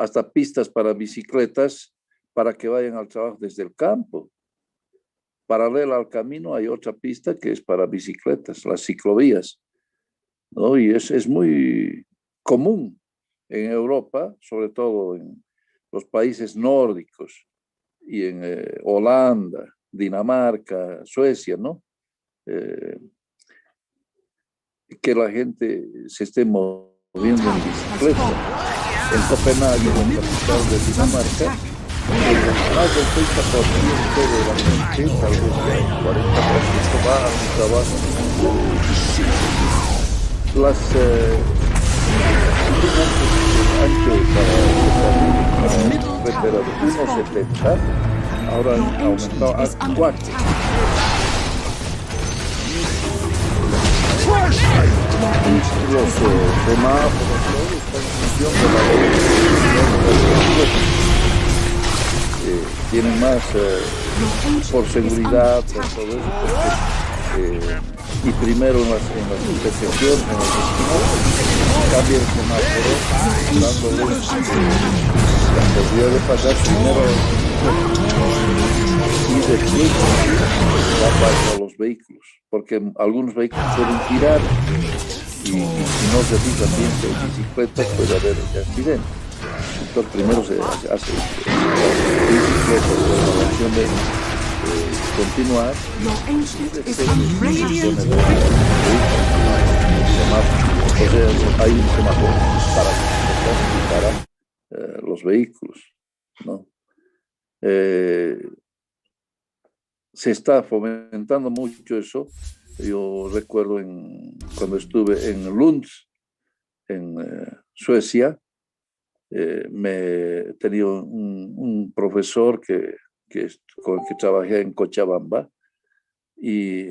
hasta pistas para bicicletas para que vayan al trabajo desde el campo. Paralela al camino hay otra pista que es para bicicletas, las ciclovías, ¿no? Y es muy común en Europa, sobre todo en los países nórdicos y en Holanda, Dinamarca, Suecia, ¿no? Que la gente se esté moviendo en bicicleta. En Copenhague, la capital de Dinamarca, más del 30% de la gente, tal vez el 40%, va a su trabajo. Las ancho para de 1,70, ahora han aumentado a 4. Los semáforos están en función de la tienen más por seguridad, por todo eso, porque, y primero en las intersecciones, en las esquinas, cambia el semáforo, dándole la posibilidad de pasar primero y después va a pasar a los vehículos, porque algunos vehículos pueden girar y si no se fija bien que hay bicicletas puede haber accidentes. Entonces primero se hace bicicletas con la opción de continuar. O sea, hay un semáforo para los vehículos, ¿no? Se está fomentando mucho eso. Yo recuerdo cuando estuve en Lund, en Suecia, me tenía un profesor con el que trabajé en Cochabamba y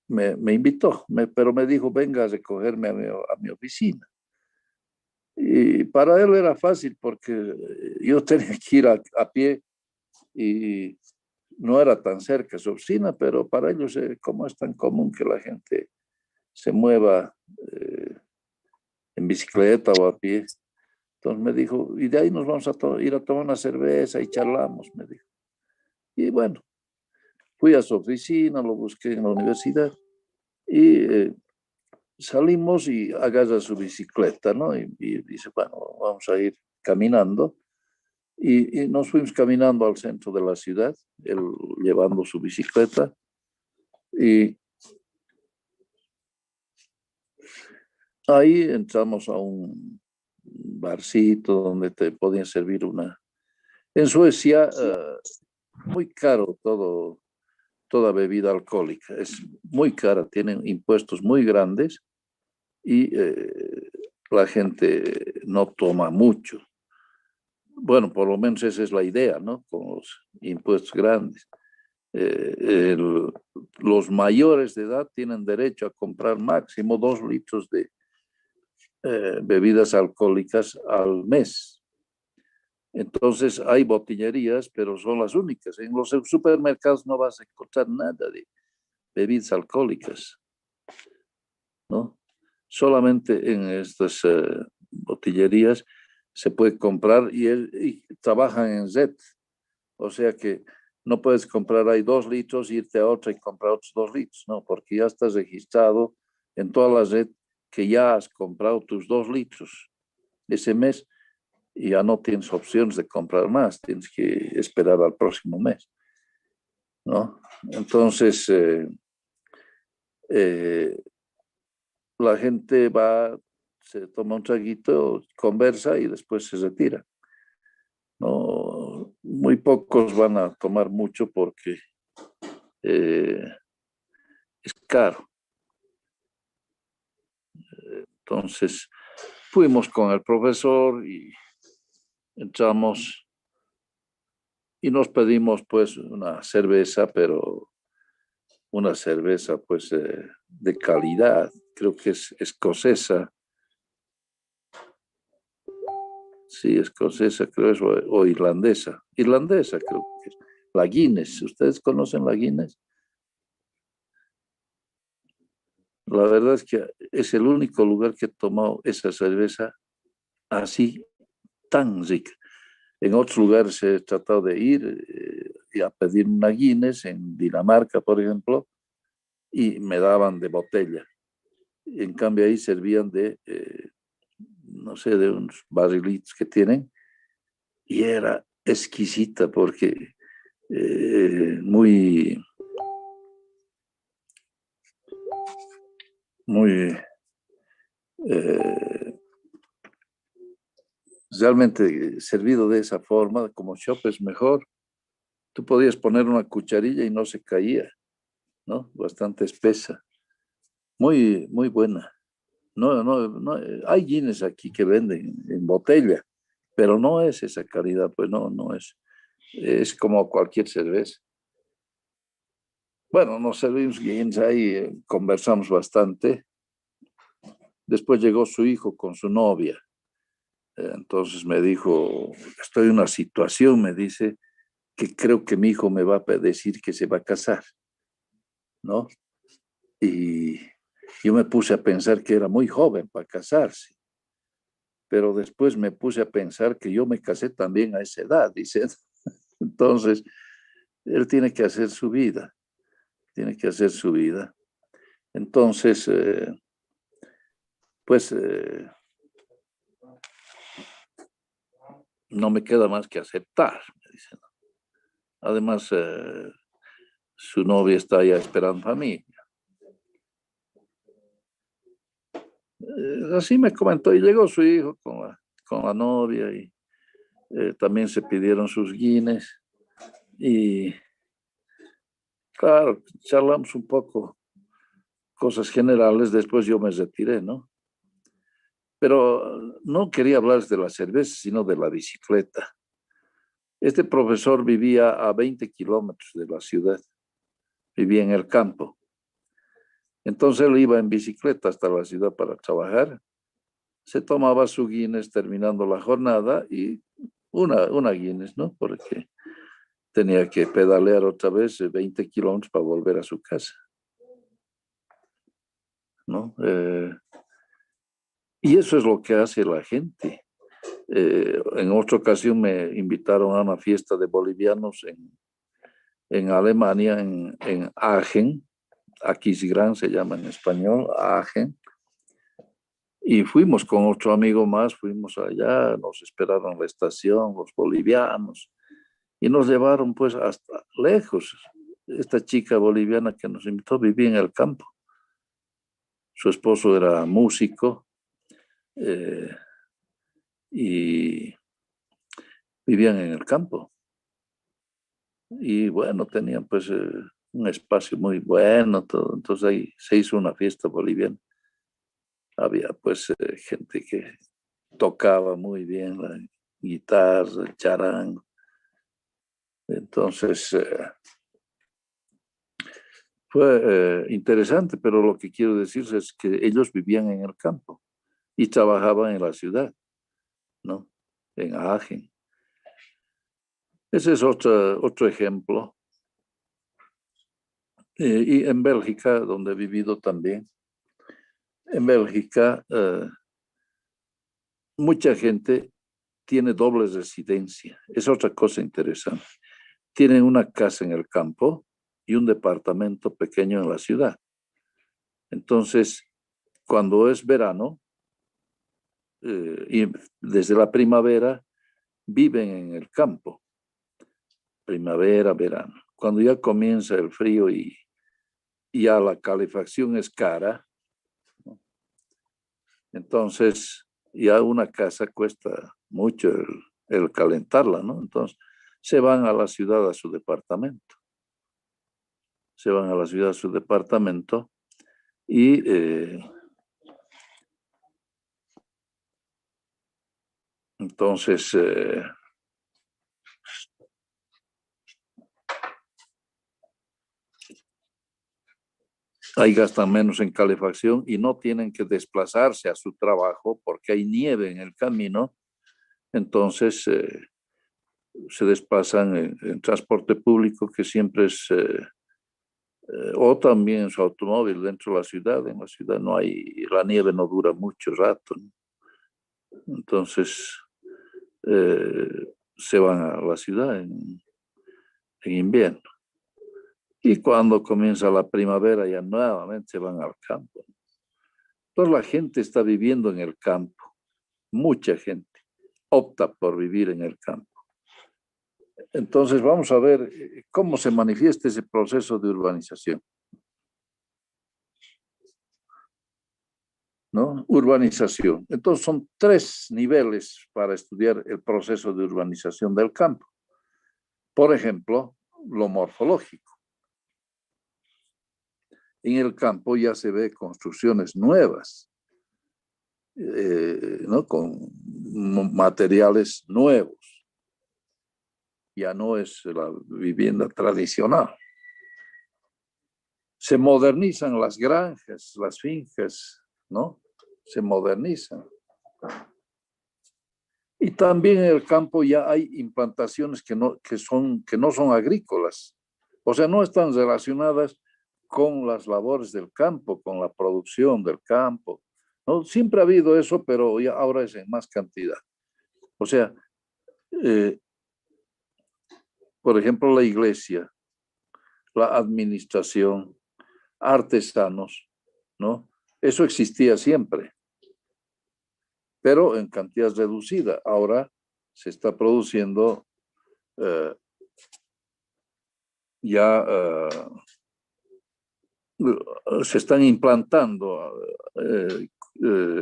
me invitó, pero me dijo, venga a recogerme a mi oficina. Y para él era fácil porque yo tenía que ir a pie y no era tan cerca su oficina, pero para ellos, como es tan común que la gente se mueva en bicicleta o a pie. Entonces me dijo, y de ahí nos vamos a ir a tomar una cerveza y charlamos, me dijo. Y bueno, fui a su oficina, lo busqué en la universidad y salimos y agarra su bicicleta, ¿no? Y dice, bueno, vamos a ir caminando. Y nos fuimos caminando al centro de la ciudad, él llevando su bicicleta. Y ahí entramos a un barcito donde te podían servir una. En Suecia, muy caro toda bebida alcohólica. Es muy cara, tienen impuestos muy grandes y la gente no toma mucho. Bueno, por lo menos esa es la idea, ¿no? Con los impuestos grandes. Los mayores de edad tienen derecho a comprar máximo 2 litros de bebidas alcohólicas al mes. Entonces hay botillerías, pero son las únicas. En los supermercados no vas a encontrar nada de bebidas alcohólicas, ¿no? Solamente en estas botillerías se puede comprar y trabajan en red. O sea que no puedes comprar ahí 2 litros, irte a otra y comprar otros 2 litros, no, porque ya estás registrado en toda la red que ya has comprado tus 2 litros ese mes y ya no tienes opciones de comprar más, tienes que esperar al próximo mes, ¿no? Entonces, la gente va, se toma un traguito, conversa y después se retira. No, muy pocos van a tomar mucho porque es caro. Entonces, fuimos con el profesor y entramos y nos pedimos pues una cerveza, pero una cerveza pues de calidad, creo que es escocesa. Sí, escocesa creo es, o irlandesa. Irlandesa creo que es. La Guinness, ¿ustedes conocen la Guinness? La verdad es que es el único lugar que he tomado esa cerveza así, tan rica. En otros lugares he tratado de ir y a pedir una Guinness, en Dinamarca, por ejemplo, y me daban de botella. En cambio ahí servían de, no sé, de unos barrilitos que tienen, y era exquisita porque muy, muy, eh, realmente servido de esa forma, como shop es mejor. Tú podías poner una cucharilla y no se caía, ¿no? Bastante espesa, muy, muy buena. No, no, no, hay Guinness aquí que venden en botella, pero no es esa calidad, pues no, no es. Es como cualquier cerveza. Bueno, nos servimos Guinness ahí, conversamos bastante. Después llegó su hijo con su novia. Entonces me dijo, estoy en una situación, me dice, que creo que mi hijo me va a decir que se va a casar, ¿no? Y yo me puse a pensar que era muy joven para casarse, pero después me puse a pensar que yo me casé también a esa edad, dice. Entonces, él tiene que hacer su vida, tiene que hacer su vida. Entonces, pues no me queda más que aceptar, me dicen. Además, su novia está ya esperando a mí. Así me comentó, y llegó su hijo con la novia, y también se pidieron sus Guinness, y claro, charlamos un poco cosas generales. Después yo me retiré, ¿no? Pero no quería hablar de la cerveza, sino de la bicicleta. Este profesor vivía a 20 kilómetros de la ciudad, vivía en el campo. Entonces él iba en bicicleta hasta la ciudad para trabajar, se tomaba su Guinness terminando la jornada, y una Guinness, ¿no? Porque tenía que pedalear otra vez 20 kilómetros para volver a su casa, ¿no? Y eso es lo que hace la gente. En otra ocasión me invitaron a una fiesta de bolivianos en Alemania, en Aachen, Aquisgrán se llama en español, Aachen, y fuimos con otro amigo más, fuimos allá, nos esperaron en la estación los bolivianos, y nos llevaron pues hasta lejos. Esta chica boliviana que nos invitó vivía en el campo, su esposo era músico, eh, y vivían en el campo. Y bueno, tenían pues un espacio muy bueno, todo. Entonces ahí se hizo una fiesta boliviana. Había pues gente que tocaba muy bien la guitarra, el charango. Entonces fue interesante, pero lo que quiero decir es que ellos vivían en el campo y trabajaban en la ciudad, ¿no? En Aachen. Ese es otro ejemplo. Y en Bélgica, donde he vivido también, en Bélgica mucha gente tiene doble residencia. Es otra cosa interesante. Tienen una casa en el campo y un departamento pequeño en la ciudad. Entonces, cuando es verano, y desde la primavera, viven en el campo. Primavera, verano. Cuando ya comienza el frío y ya la calefacción es cara, ¿no? Entonces ya una casa cuesta mucho el calentarla, ¿no? Entonces se van a la ciudad, a su departamento. Se van a la ciudad, a su departamento, y entonces ahí gastan menos en calefacción y no tienen que desplazarse a su trabajo porque hay nieve en el camino. Entonces se desplazan en transporte público, que siempre es, o también en su automóvil dentro de la ciudad. En la ciudad no hay, la nieve no dura mucho rato, ¿no? Entonces se van a la ciudad en invierno. Y cuando comienza la primavera ya nuevamente se van al campo. Entonces la gente está viviendo en el campo. Mucha gente opta por vivir en el campo. Entonces vamos a ver cómo se manifiesta ese proceso de urbanización, ¿no? Urbanización. Entonces son 3 niveles para estudiar el proceso de urbanización del campo. Por ejemplo, lo morfológico. En el campo ya se ve construcciones nuevas, ¿no? Con materiales nuevos. Ya no es la vivienda tradicional. Se modernizan las granjas, las fincas, ¿no? Se modernizan. Y también en el campo ya hay implantaciones que no son agrícolas. O sea, no están relacionadas con las labores del campo, con la producción del campo, ¿no? Siempre ha habido eso, pero ya ahora es en más cantidad. O sea, por ejemplo, la iglesia, la administración, artesanos, ¿no? Eso existía siempre, pero en cantidad reducida. Ahora se está produciendo ya, se están implantando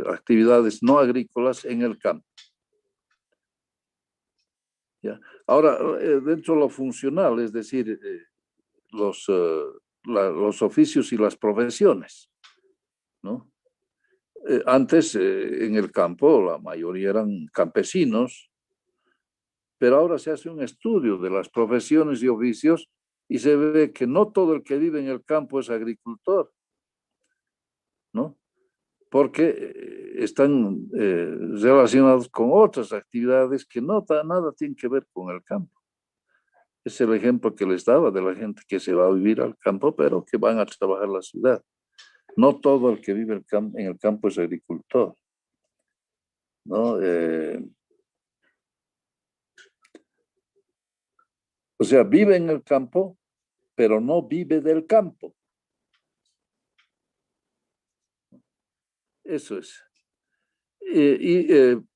actividades no agrícolas en el campo. ¿Ya? Ahora, dentro de lo funcional, es decir, los oficios y las profesiones, ¿no? Antes en el campo la mayoría eran campesinos, pero ahora se hace un estudio de las profesiones y oficios y se ve que no todo el que vive en el campo es agricultor, ¿no? Porque están relacionados con otras actividades que nada tienen que ver con el campo. Es el ejemplo que les daba de la gente que se va a vivir al campo, pero que van a trabajar en la ciudad. No todo el que vive en el campo es agricultor, ¿no? O sea, vive en el campo, pero no vive del campo. Eso es.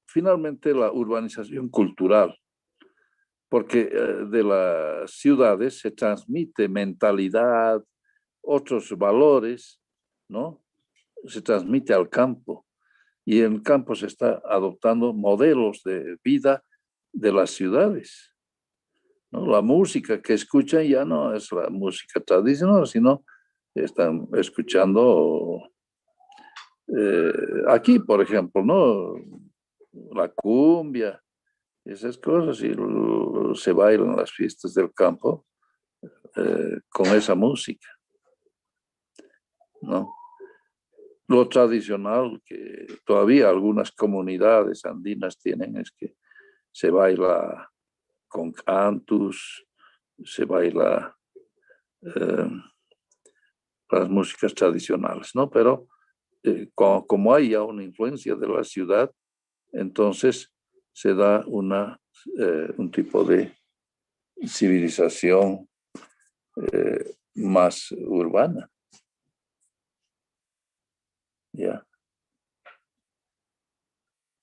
Finalmente la urbanización cultural, porque de las ciudades se transmite mentalidad, otros valores, ¿no? Se transmite al campo. Y en el campo se está adoptando modelos de vida de las ciudades, ¿no? La música que escuchan ya no es la música tradicional, sino están escuchando aquí, por ejemplo, ¿no? La cumbia, esas cosas, y se bailan las fiestas del campo con esa música, ¿no? Lo tradicional que todavía algunas comunidades andinas tienen es que se baila con cantus, se baila las músicas tradicionales, ¿no? Pero como hay ya una influencia de la ciudad, entonces se da un tipo de civilización más urbana. ¿Ya?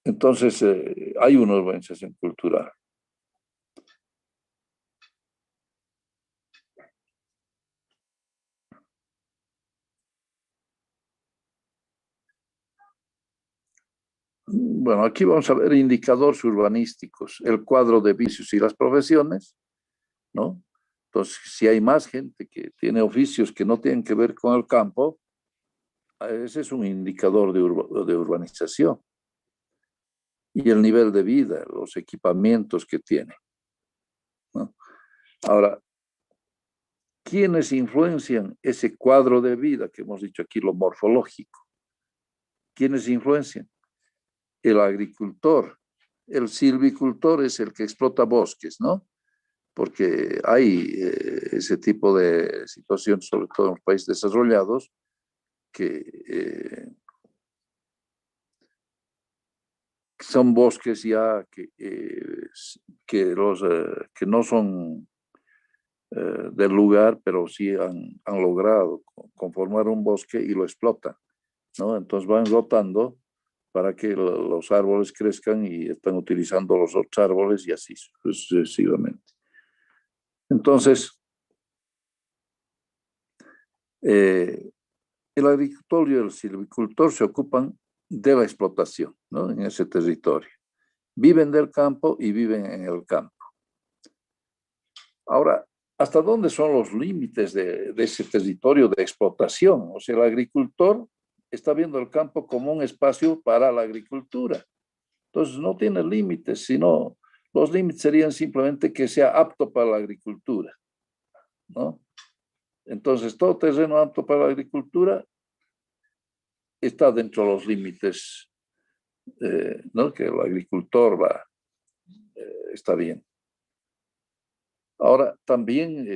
Entonces hay una urbanización cultural. Bueno, aquí vamos a ver indicadores urbanísticos, el cuadro de vicios y las profesiones, ¿no? Entonces, si hay más gente que tiene oficios que no tienen que ver con el campo, ese es un indicador de urbanización. Y el nivel de vida, los equipamientos que tiene, ¿no? Ahora, ¿quiénes influencian ese cuadro de vida que hemos dicho aquí, lo morfológico? ¿Quiénes influencian? El agricultor, el silvicultor es el que explota bosques, ¿no? Porque hay ese tipo de situaciones, sobre todo en los países desarrollados, que son bosques ya que no son del lugar, pero sí han logrado conformar un bosque y lo explotan, ¿no? Entonces van rotando para que los árboles crezcan y están utilizando los otros árboles y así sucesivamente. Entonces, eh, el agricultor y el silvicultor se ocupan de la explotación, ¿no? En ese territorio. Viven del campo y viven en el campo. Ahora, ¿hasta dónde son los límites de ese territorio de explotación? O sea, el agricultor está viendo el campo como un espacio para la agricultura. Entonces, no tiene límites, sino los límites serían simplemente que sea apto para la agricultura, ¿no? Entonces, todo terreno apto para la agricultura está dentro de los límites, ¿no? Que el agricultor está bien. Ahora, también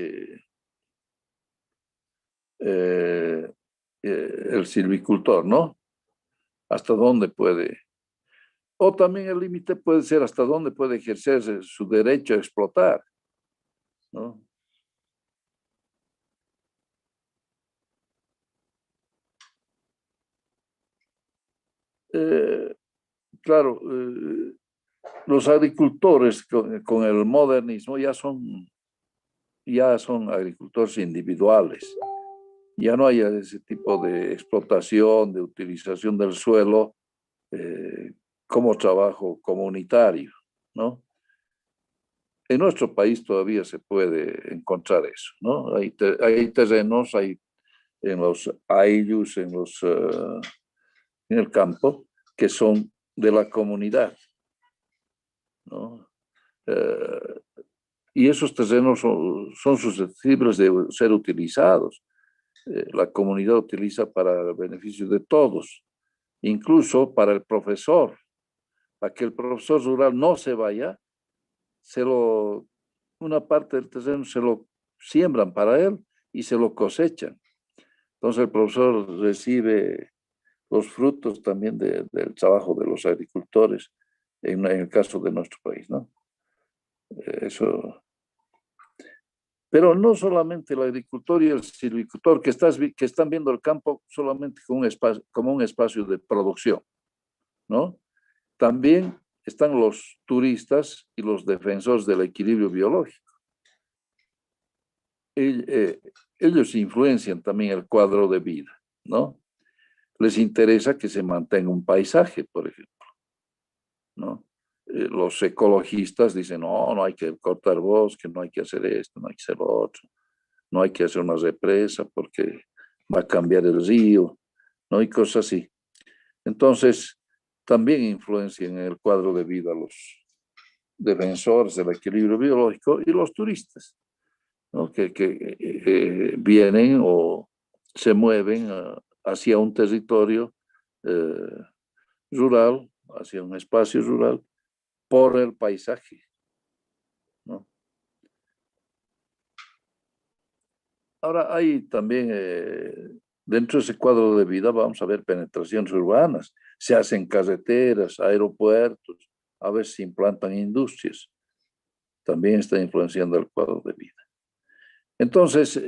el silvicultor, ¿no? ¿Hasta dónde puede? O también el límite puede ser hasta dónde puede ejercer su derecho a explotar, ¿no? Eh, claro, los agricultores con el modernismo ya son agricultores individuales. Ya no hay ese tipo de explotación, de utilización del suelo como trabajo comunitario, ¿no? En nuestro país todavía se puede encontrar eso, ¿no? Hay terrenos, en los ayllus, en el campo, que son de la comunidad, ¿no? Eh, y esos terrenos son susceptibles de ser utilizados. La comunidad utiliza para el beneficio de todos, incluso para el profesor, para que el profesor rural no se vaya, una parte del terreno se lo siembran para él y se lo cosechan. Entonces el profesor recibe los frutos también del trabajo de los agricultores, en el caso de nuestro país, ¿no? Eso. Pero no solamente el agricultor y el silvicultor que están viendo el campo solamente como un espacio de producción, ¿no? También están los turistas y los defensores del equilibrio biológico. Ellos influencian también el cuadro de vida, ¿no? Les interesa que se mantenga un paisaje, por ejemplo, ¿no? Los ecologistas dicen, no, no hay que cortar bosque, no hay que hacer esto, no hay que hacer lo otro, no hay que hacer una represa porque va a cambiar el río, ¿no? Hay cosas así. Entonces, también influencian en el cuadro de vida los defensores del equilibrio biológico y los turistas, ¿no? Que vienen o se mueven hacia un territorio eh, rural, hacia un espacio rural, por el paisaje, ¿no? Ahora hay también, dentro de ese cuadro de vida, vamos a ver penetraciones urbanas. Se hacen carreteras, aeropuertos, a veces se implantan industrias. También está influenciando el cuadro de vida. Entonces,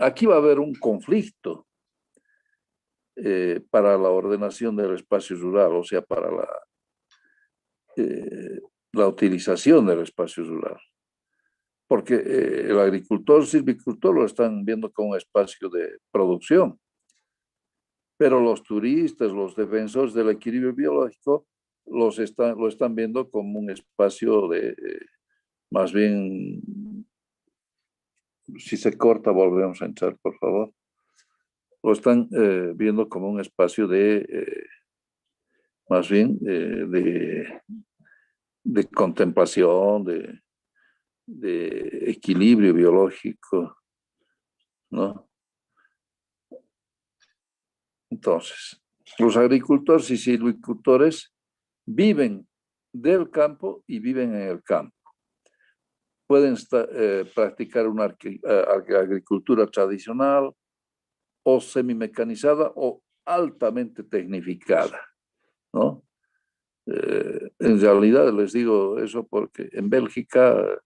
aquí va a haber un conflicto para la ordenación del espacio rural, o sea, para la utilización del espacio rural. Porque el agricultor, silvicultor lo están viendo como un espacio de producción, pero los turistas, los defensores del equilibrio biológico, lo están viendo como un espacio de, más bien, si se corta, volvemos a entrar, por favor. Lo están viendo como un espacio más bien, de contemplación, de equilibrio biológico, ¿no? Entonces, los agricultores y silvicultores viven del campo y viven en el campo. Pueden practicar una agricultura tradicional o semimecanizada o altamente tecnificada, ¿no? En realidad les digo eso porque en Bélgica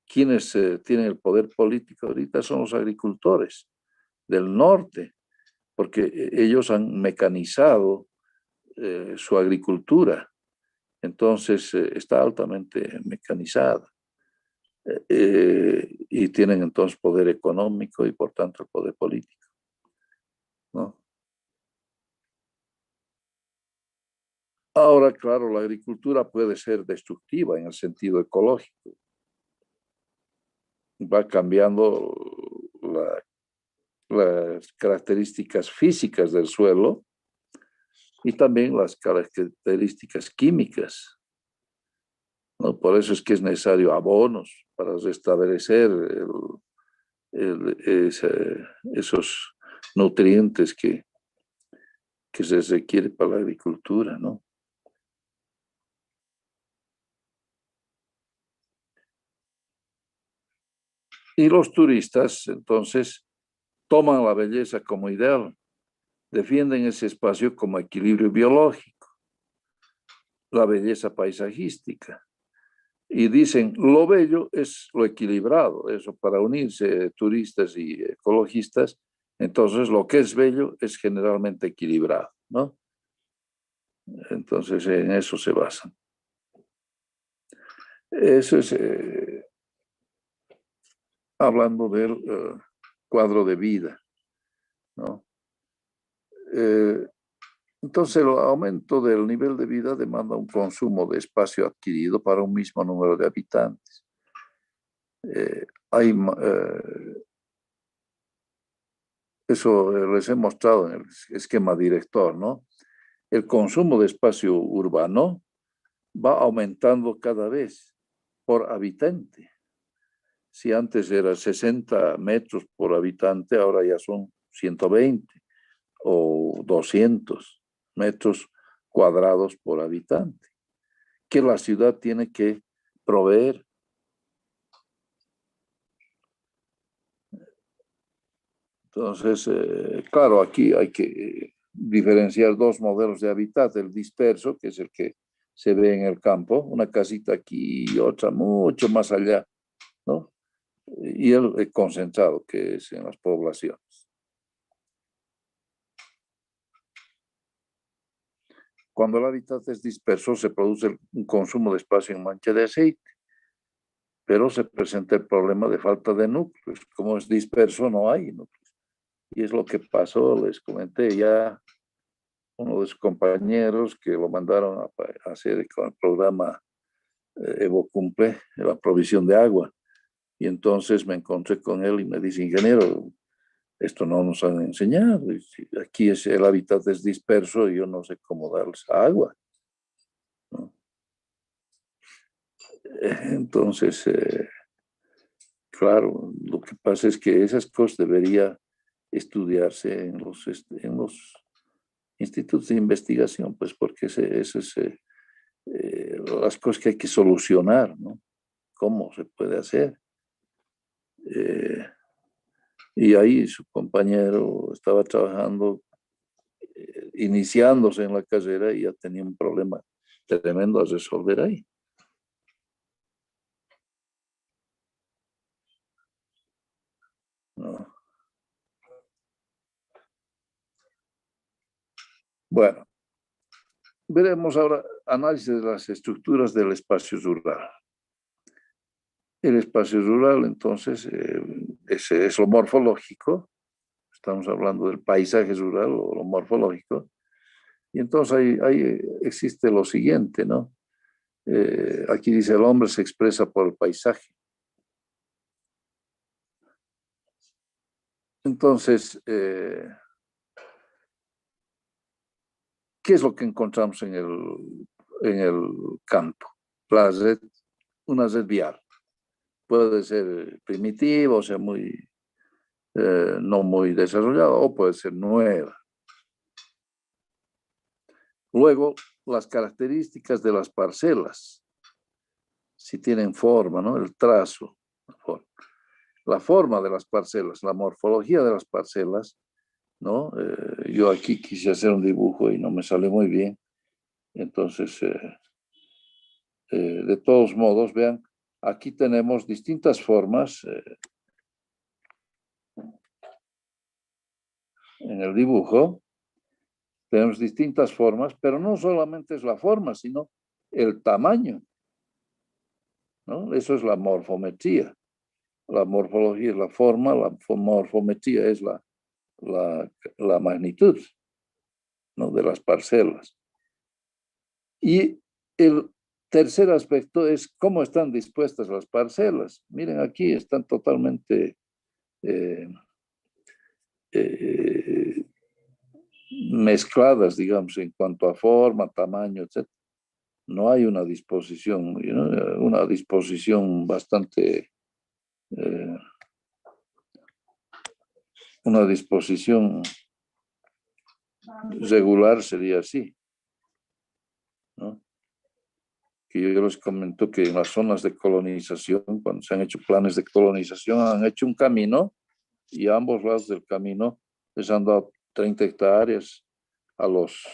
quienes tienen el poder político ahorita son los agricultores del norte, porque ellos han mecanizado su agricultura, entonces está altamente mecanizada y tienen entonces poder económico y por tanto el poder político, ¿no? Ahora, claro, la agricultura puede ser destructiva en el sentido ecológico, va cambiando la- las características físicas del suelo y también las características químicas, ¿no? Por eso es que es necesario abonos para restablecer esos nutrientes que se requiere para la agricultura, ¿no? Y los turistas, entonces, toman la belleza como ideal, defienden ese espacio como equilibrio biológico, la belleza paisajística, y dicen, lo bello es lo equilibrado, eso para unirse turistas y ecologistas, entonces lo que es bello es generalmente equilibrado, ¿no? Entonces en eso se basan. Eso es hablando del cuadro de vida, ¿no? Eh, entonces el aumento del nivel de vida demanda un consumo de espacio adquirido para un mismo número de habitantes. Hay eso les he mostrado en el esquema director, ¿no? El consumo de espacio urbano va aumentando cada vez por habitante. Si antes era 60 metros por habitante, ahora ya son 120 o 200 metros cuadrados por habitante, que la ciudad tiene que proveer. Entonces, claro, aquí hay que diferenciar dos modelos de hábitat, el disperso, que es el que se ve en el campo, una casita aquí y otra mucho más allá, ¿no? Y el concentrado, que es en las poblaciones. Cuando el hábitat es disperso, se produce un consumo de espacio en mancha de aceite, pero se presenta el problema de falta de núcleos. Como es disperso, no hay núcleos. Y es lo que pasó, les comenté ya uno de sus compañeros que lo mandaron a hacer con el programa Evo Cumple, la provisión de agua. Y entonces me encontré con él y me dice, ingeniero, esto no nos han enseñado. Aquí es, el hábitat es disperso y yo no sé cómo darles agua, ¿no? Entonces, claro, lo que pasa es que esas cosas debería estudiarse en los institutos de investigación, pues porque ese es las cosas que hay que solucionar, ¿no? ¿Cómo se puede hacer? Eh, y ahí su compañero estaba trabajando, iniciándose en la carrera y ya tenía un problema tremendo a resolver ahí, ¿no? Bueno, veremos ahora análisis de las estructuras del espacio rural. El espacio rural, entonces, es lo morfológico, estamos hablando del paisaje rural o lo morfológico, y entonces ahí existe lo siguiente, ¿no? Aquí dice, el hombre se expresa por el paisaje. Entonces, ¿qué es lo que encontramos en el campo? La red, una red vial. Puede ser primitiva, o sea, no muy desarrollada, o puede ser nueva. Luego, las características de las parcelas, si tienen forma, ¿no? El trazo, la forma de las parcelas, la morfología de las parcelas, ¿no? Yo aquí quise hacer un dibujo y no me sale muy bien, Entonces, de todos modos, vean, aquí tenemos distintas formas en el dibujo. Tenemos distintas formas, pero no solamente es la forma, sino el tamaño, ¿no? Eso es la morfometría. La morfología es la forma, la morfometría es la magnitud, ¿no? De las parcelas. Y el tercer aspecto es cómo están dispuestas las parcelas. Miren, aquí están totalmente eh, eh, mezcladas, digamos, en cuanto a forma, tamaño, etc. No hay una disposición, una disposición bastante, eh, una disposición regular sería así, ¿no? Que yo les comento que en las zonas de colonización, cuando se han hecho planes de colonización, han hecho un camino y a ambos lados del camino les han dado 30 hectáreas a los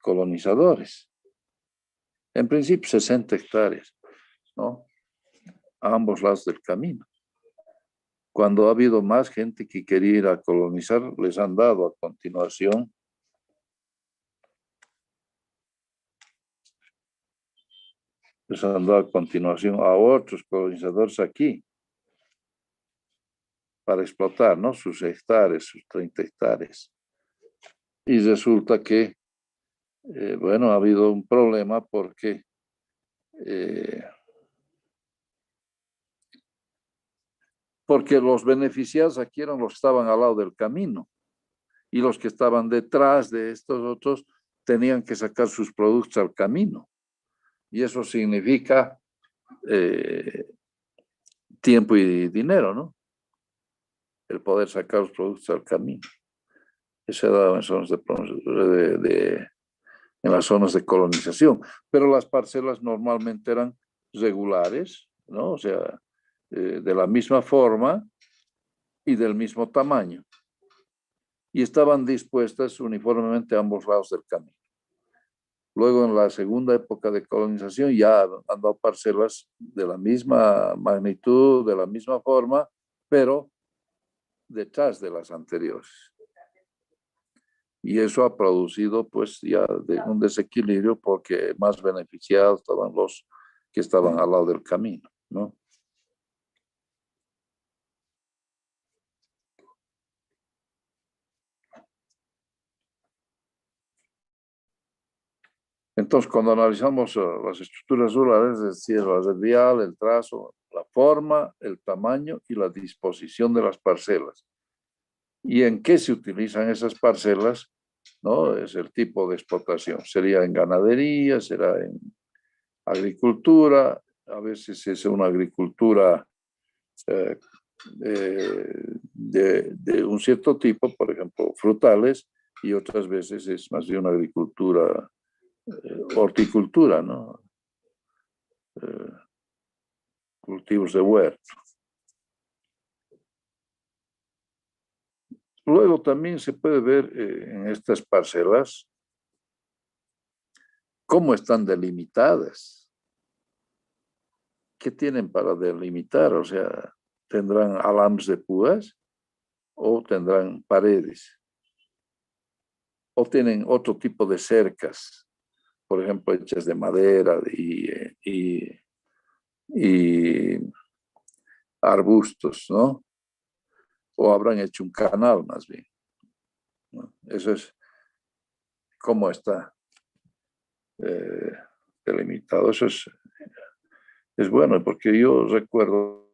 colonizadores. En principio 60 hectáreas, ¿no? A ambos lados del camino. Cuando ha habido más gente que quería ir a colonizar, les han dado a continuación a otros colonizadores aquí para explotar, ¿no? Sus hectáreas, sus 30 hectáreas. Y resulta que, bueno, ha habido un problema eh, porque los beneficiados aquí eran los que estaban al lado del camino y los que estaban detrás de estos otros tenían que sacar sus productos al camino. Y eso significa tiempo y dinero, ¿no? El poder sacar los productos al camino. Eso ha dado en zonas en las zonas de colonización. Pero las parcelas normalmente eran regulares, ¿no? O sea, de la misma forma y del mismo tamaño. Y estaban dispuestas uniformemente a ambos lados del camino. Luego, en la segunda época de colonización, ya han dado parcelas de la misma magnitud, de la misma forma, pero detrás de las anteriores. Y eso ha producido, pues, ya un desequilibrio porque más beneficiados estaban los que estaban al lado del camino, ¿no? Entonces, cuando analizamos las estructuras rurales, es decir, la red vial, el trazo, la forma, el tamaño y la disposición de las parcelas. ¿Y en qué se utilizan esas parcelas? ¿No? Es el tipo de explotación. Sería en ganadería, será en agricultura, a veces es una agricultura eh, de un cierto tipo, por ejemplo, frutales, y otras veces es más bien una agricultura, horticultura, ¿no? Eh, cultivos de huerto. Luego también se puede ver en estas parcelas cómo están delimitadas. ¿Qué tienen para delimitar? O sea, ¿tendrán alambres de púas o tendrán paredes? ¿O tienen otro tipo de cercas, por ejemplo, hechas de madera y arbustos, ¿no? O habrán hecho un canal más bien, ¿no? Eso es cómo está eh, delimitado. Eso es bueno, porque yo recuerdo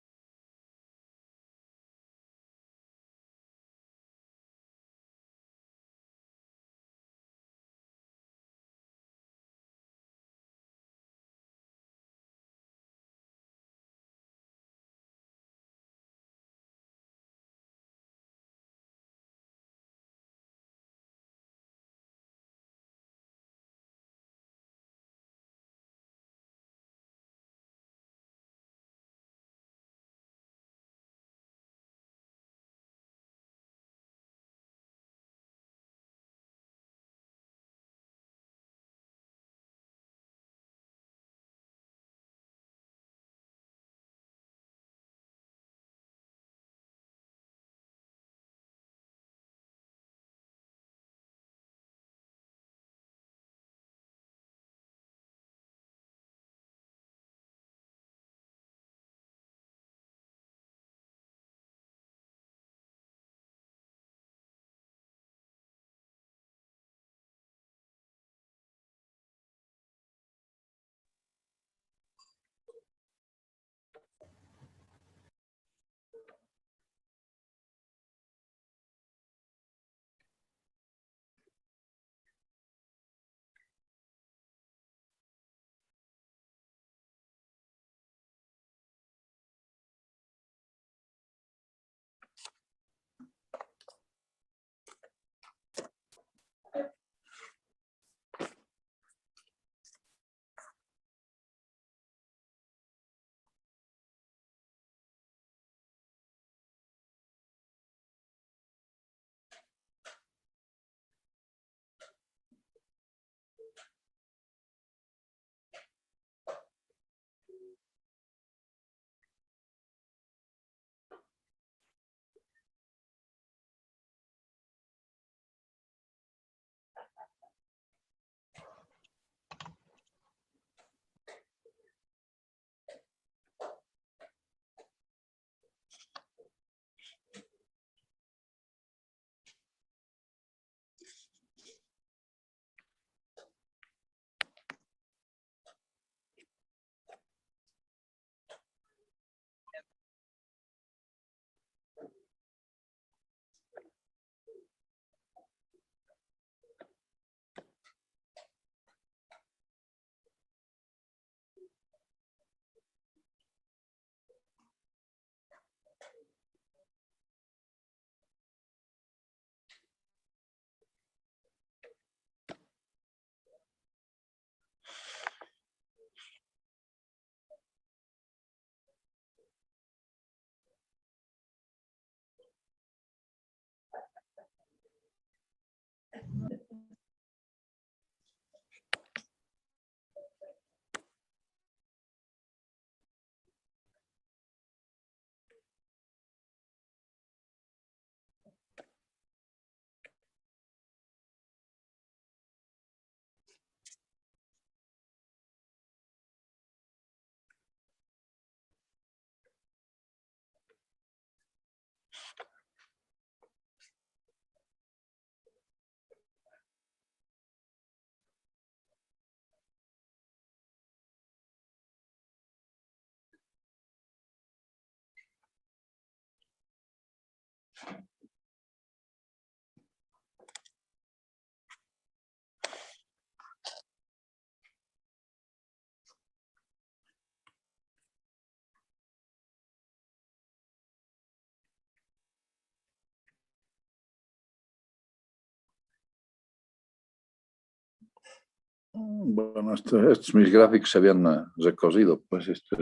Bueno, estos mis gráficos se habían recogido, pues este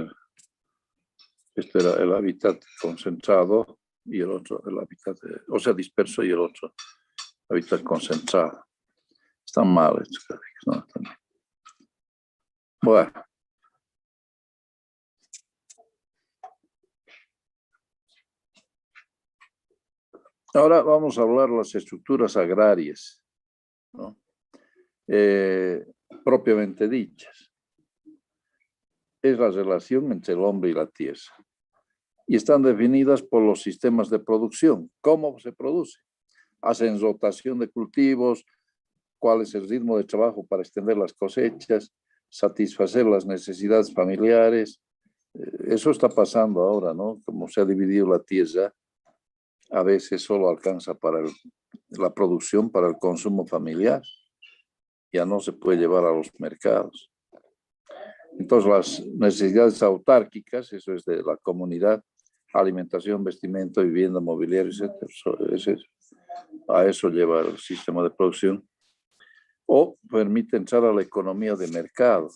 era el hábitat concentrado y el otro, el hábitat, o sea, disperso y el otro, hábitat concentrado. Están mal estos gráficos, ¿no? Están... Bueno. Ahora vamos a hablar de las estructuras agrarias, ¿no? Propiamente dichas. Es la relación entre el hombre y la tierra. Y están definidas por los sistemas de producción. ¿Cómo se produce? Hacen rotación de cultivos, cuál es el ritmo de trabajo para extender las cosechas, satisfacer las necesidades familiares. Eso está pasando ahora, ¿no? Como se ha dividido la tierra, a veces solo alcanza para la producción, para el consumo familiar. Ya no se puede llevar a los mercados. Entonces, las necesidades autárquicas, eso es de la comunidad, alimentación, vestimenta, vivienda, mobiliario, etc. A eso lleva el sistema de producción. O permite entrar a la economía de mercado,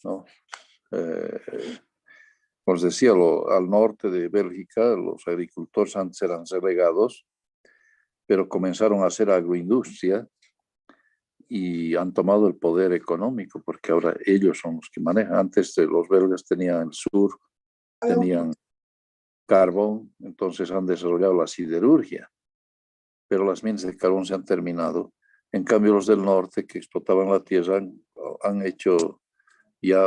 ¿no? Como os decía, al norte de Bélgica, los agricultores antes eran relegados, pero comenzaron a hacer agroindustria y han tomado el poder económico, porque ahora ellos son los que manejan. Antes los belgas tenían el sur, tenían carbón, entonces han desarrollado la siderurgia, pero las minas de carbón se han terminado. En cambio, los del norte que explotaban la tierra han hecho ya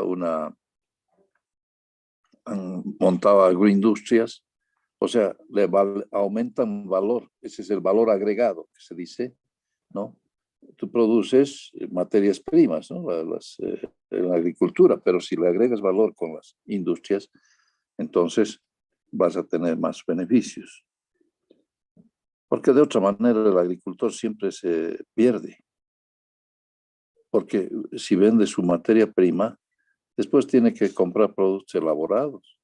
han montado agroindustrias, o sea, aumentan valor, ese es el valor agregado que se dice, ¿no? Tú produces materias primas, ¿no? En la agricultura, pero si le agregas valor con las industrias, entonces vas a tener más beneficios. Porque de otra manera el agricultor siempre se pierde. Porque si vende su materia prima, después tiene que comprar productos elaborados.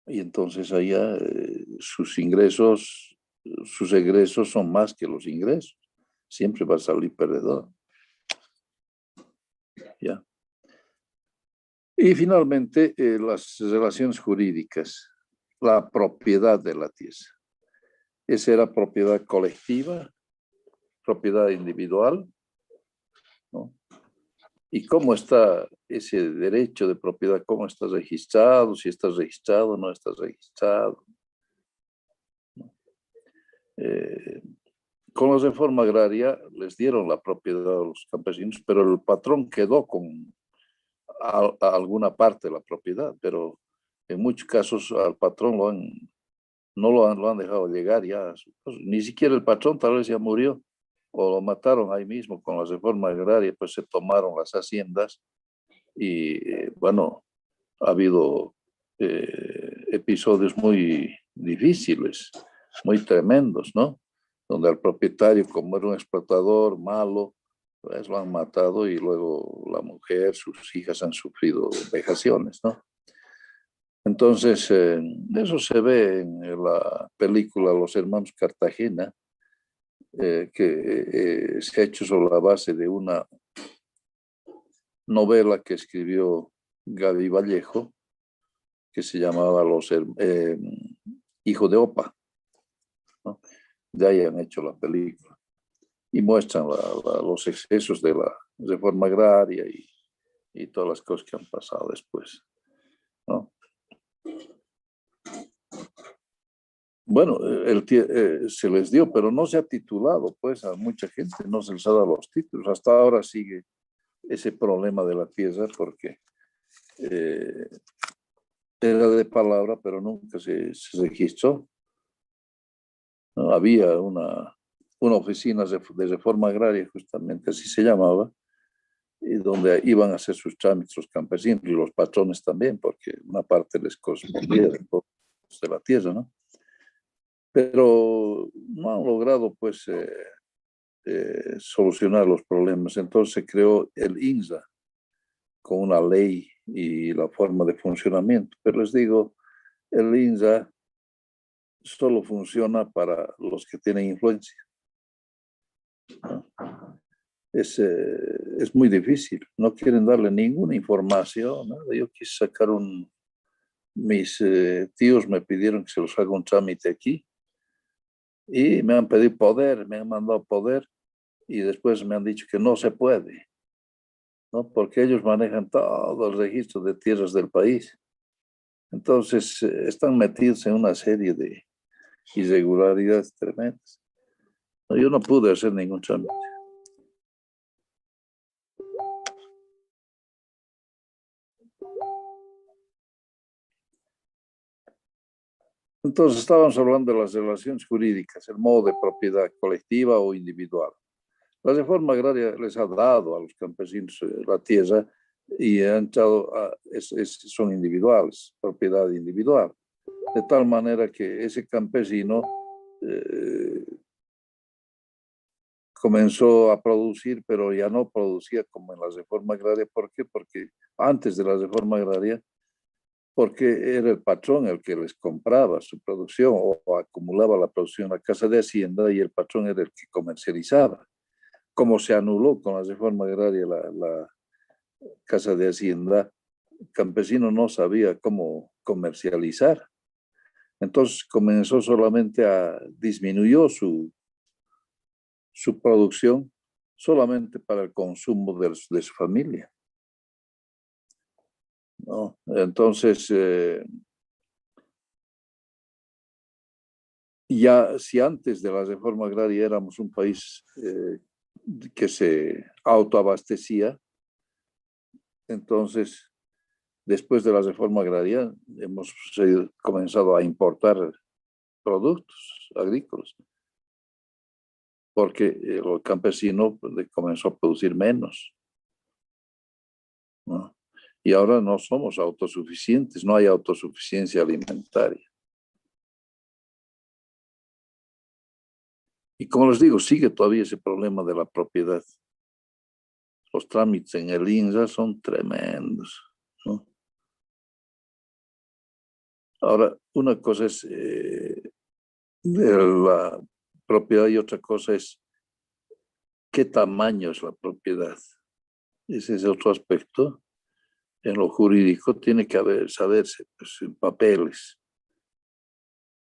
Y entonces allá sus egresos son más que los ingresos. Siempre va a salir perdedor. ¿Ya? Y finalmente, las relaciones jurídicas, la propiedad de la tierra. Esa era propiedad colectiva, propiedad individual, ¿no? ¿Y cómo está ese derecho de propiedad? ¿Cómo está registrado? Si está registrado o no está registrado. ¿No? Con la reforma agraria les dieron la propiedad a los campesinos, pero el patrón quedó con a alguna parte de la propiedad, pero en muchos casos al patrón no lo han dejado llegar ya. Ni siquiera el patrón tal vez ya murió o lo mataron ahí mismo con la reforma agraria, pues se tomaron las haciendas y bueno, ha habido episodios muy difíciles, muy tremendos, ¿no? Donde al propietario, como era un explotador malo, pues lo han matado y luego la mujer, sus hijas han sufrido vejaciones, ¿no? Entonces, eso se ve en la película Los Hermanos Cartagena, que se ha hecho sobre la base de una novela que escribió Gaby Vallejo, que se llamaba Hijo de Opa, ¿no? De ahí han hecho la película. Y muestran los excesos de la reforma agraria y todas las cosas que han pasado después, ¿no? Bueno, se les dio, pero no se ha titulado, pues a mucha gente no se les ha dado los títulos. Hasta ahora sigue ese problema de la tierra porque era de palabra, pero nunca se registró, ¿no? Había una oficina de reforma agraria, justamente así se llamaba, y donde iban a hacer sus trámites los campesinos y los patrones también, porque una parte les correspondía. de la tierra, ¿no? Pero no han logrado, pues, solucionar los problemas. Entonces se creó el INSA con una ley y la forma de funcionamiento. Pero les digo, el INSA solo funciona para los que tienen influencia, ¿no? Es muy difícil. No quieren darle ninguna información, nada. Yo quise sacar mis tíos me pidieron que se los haga un trámite aquí y me han pedido poder, me han mandado poder y después me han dicho que no se puede, ¿no? Porque ellos manejan todo el registro de tierras del país. Entonces están metidos en una serie de irregularidades tremendas. No, yo no pude hacer ningún trámite. Entonces estábamos hablando de las relaciones jurídicas, el modo de propiedad colectiva o individual. La reforma agraria les ha dado a los campesinos la tierra y han echado son individuales, propiedad individual. De tal manera que ese campesino eh, comenzó a producir, pero ya no producía como en la reforma agraria. ¿Por qué? Porque antes de la reforma agraria, porque era el patrón el que les compraba su producción o acumulaba la producción en la casa de Hacienda y el patrón era el que comercializaba. Como se anuló con la reforma agraria la casa de Hacienda, el campesino no sabía cómo comercializar. Entonces comenzó solamente disminuyó su producción solamente para el consumo de su familia, ¿no? Entonces, ya si antes de la reforma agraria éramos un país que se autoabastecía, entonces después de la reforma agraria hemos comenzado a importar productos agrícolas, porque el campesino comenzó a producir menos, ¿no? Y ahora no somos autosuficientes, no hay autosuficiencia alimentaria. Y como les digo, sigue todavía ese problema de la propiedad. Los trámites en el INSA son tremendos, ¿no? Ahora, una cosa es de la propiedad y otra cosa es qué tamaño es la propiedad. Ese es otro aspecto. En lo jurídico tiene que saberse, pues, en papeles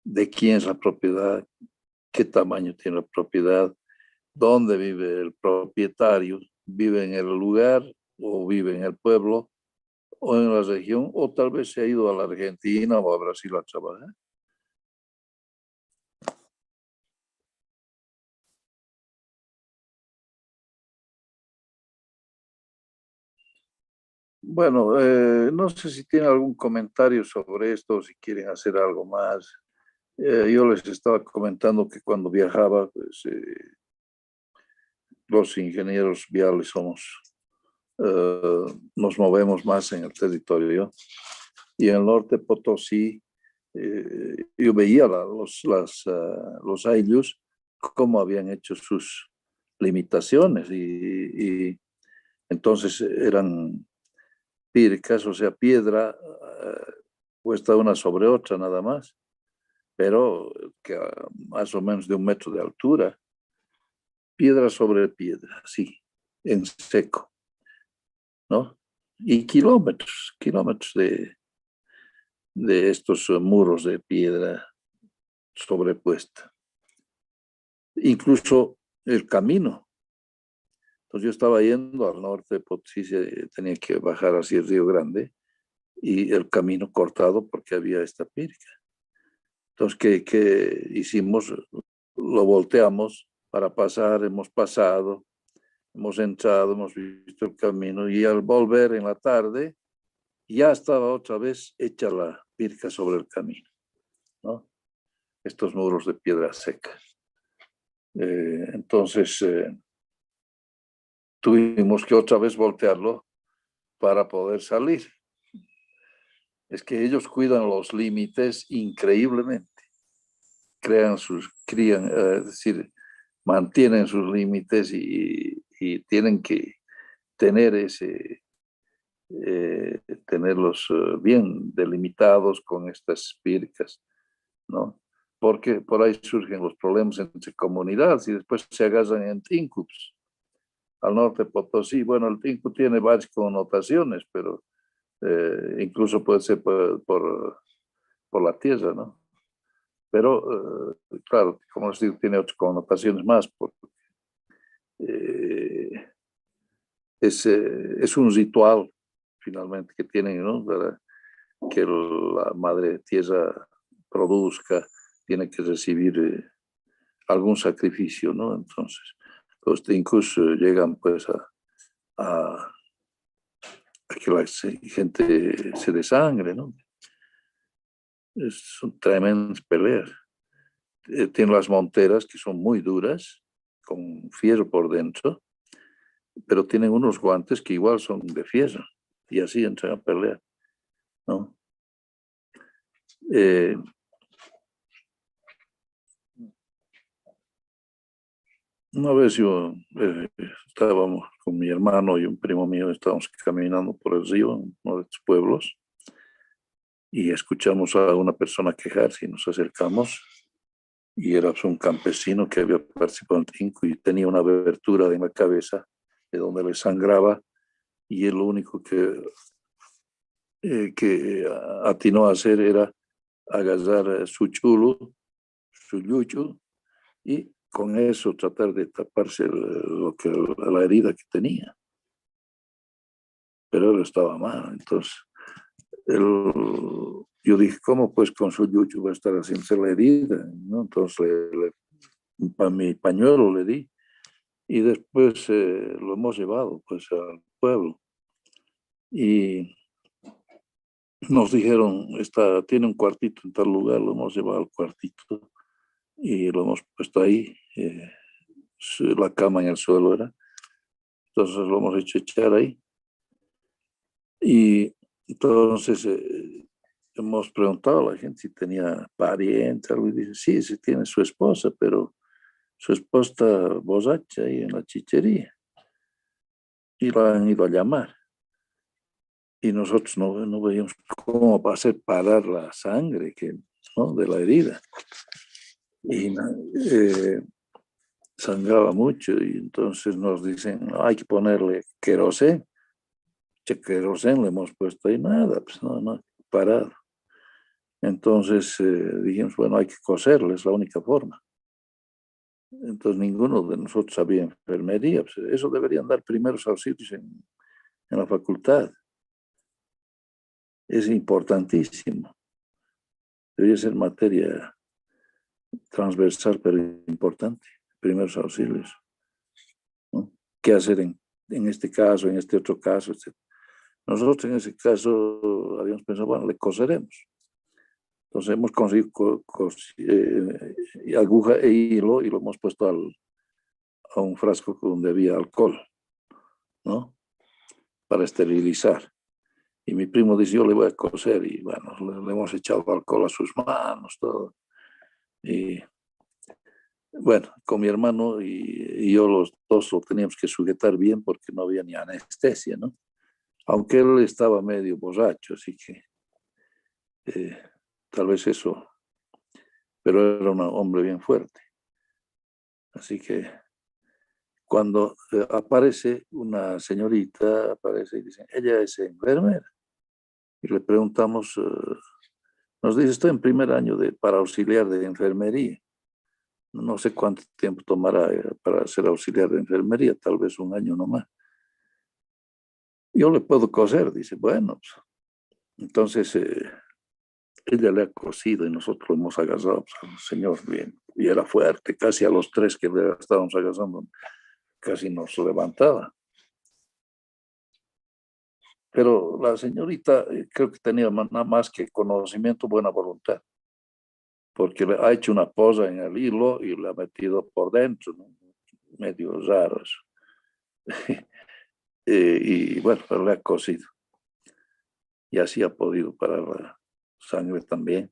de quién es la propiedad, qué tamaño tiene la propiedad, dónde vive el propietario, vive en el lugar o vive en el pueblo o en la región, o tal vez se ha ido a la Argentina o a Brasil a trabajar. Bueno, no sé si tienen algún comentario sobre esto o si quieren hacer algo más. Yo les estaba comentando que cuando viajaba, pues, los ingenieros viales nos movemos más en el territorio. Y en el norte Potosí, yo veía los ayllus cómo habían hecho sus limitaciones y entonces eran pircas, o sea, piedra puesta una sobre otra nada más, pero que a más o menos de 1 metro de altura, piedra sobre piedra, así, en seco, ¿no? Y kilómetros de estos muros de piedra sobrepuesta. Incluso el camino. Entonces yo estaba yendo al norte de Potosí, tenía que bajar hacia el Río Grande y el camino cortado porque había esta pirca. Entonces, ¿qué hicimos? Lo volteamos para pasar, hemos pasado, hemos entrado, hemos visto el camino y al volver en la tarde ya estaba otra vez hecha la pirca sobre el camino, ¿no? Estos muros de piedra seca. Entonces tuvimos que otra vez voltearlo para poder salir. es que ellos cuidan los límites increíblemente. Crían, es decir, mantienen sus límites y tienen que tener tenerlos bien delimitados con estas pircas, ¿no? Porque por ahí surgen los problemas entre comunidades y después se agarran en tínculos. Al norte de Potosí, bueno, el tinku tiene varias connotaciones, pero incluso puede ser por la tierra, ¿no? Pero, claro, como les digo, tiene otras connotaciones más, porque eh, es un ritual, finalmente, que tienen, ¿no? Para que la madre tierra produzca, tiene que recibir algún sacrificio, ¿no? Entonces, los tincus llegan pues a que la gente se desangre, ¿no? Son tremendas peleas. Tienen las monteras que son muy duras, con fierro por dentro, pero tienen unos guantes que igual son de fierro, y así entran a pelear, ¿no? Eh, una vez yo estábamos con mi hermano y un primo mío, estábamos caminando por el río, en uno de estos pueblos, y escuchamos a una persona quejarse y nos acercamos, y era pues, un campesino que había participado en el tinku y tenía una abertura en la cabeza de donde le sangraba, y él lo único que atinó a hacer era agarrar su chulo, su yucho, y con eso tratar de taparse la herida que tenía. Pero él estaba mal, entonces él, yo dije, ¿cómo pues con su yucho va a estar haciéndose la herida? ¿No? Entonces mi pañuelo le di y después lo hemos llevado pues al pueblo y nos dijeron, tiene un cuartito en tal lugar, lo hemos llevado al cuartito y lo hemos puesto ahí, la cama en el suelo era, entonces lo hemos hecho echar ahí y entonces hemos preguntado a la gente si tenía pariente, algo, y dice, sí, sí tiene su esposa, pero su esposa está borracha ahí en la chichería y la han ido a llamar. Y nosotros no veíamos cómo va a hacer parar la sangre ¿no? de la herida. Y sangraba mucho y entonces nos dicen, no, hay que ponerle querosén. Querosén le hemos puesto ahí, nada, pues no, parado. Entonces dijimos, bueno, hay que coserle, es la única forma. Entonces ninguno de nosotros sabía enfermería, pues eso deberían dar primeros auxilios en la facultad. Es importantísimo. Debería ser materia transversal, pero importante. Primeros auxilios, ¿no? ¿Qué hacer en este caso, en este otro caso, etc. Nosotros en ese caso habíamos pensado, bueno, le coseremos. Entonces hemos conseguido aguja e hilo y lo hemos puesto a un frasco donde había alcohol, ¿no? Para esterilizar. Y mi primo dice, yo le voy a coser y bueno, le hemos echado alcohol a sus manos, todo. Y bueno, con mi hermano y yo los dos lo teníamos que sujetar bien porque no había ni anestesia, ¿no? Aunque él estaba medio borracho, así que eh, tal vez eso, pero era un hombre bien fuerte. Así que cuando aparece una señorita, aparece y dice, ella es enfermera. Y le preguntamos, nos dice, estoy en primer año para auxiliar de enfermería. No sé cuánto tiempo tomará para ser auxiliar de enfermería, tal vez un año nomás. Yo le puedo coser, dice, bueno, pues, entonces ella le ha cosido y nosotros lo hemos agarrado pues, al señor bien. Y era fuerte, casi a los tres que le estábamos agarrando, casi nos levantaba. Pero la señorita creo que tenía nada más que conocimiento, buena voluntad, porque le ha hecho una posa en el hilo y le ha metido por dentro, ¿no? Medio raros. Y bueno, pero le ha cosido. y así ha podido parar la sangre también.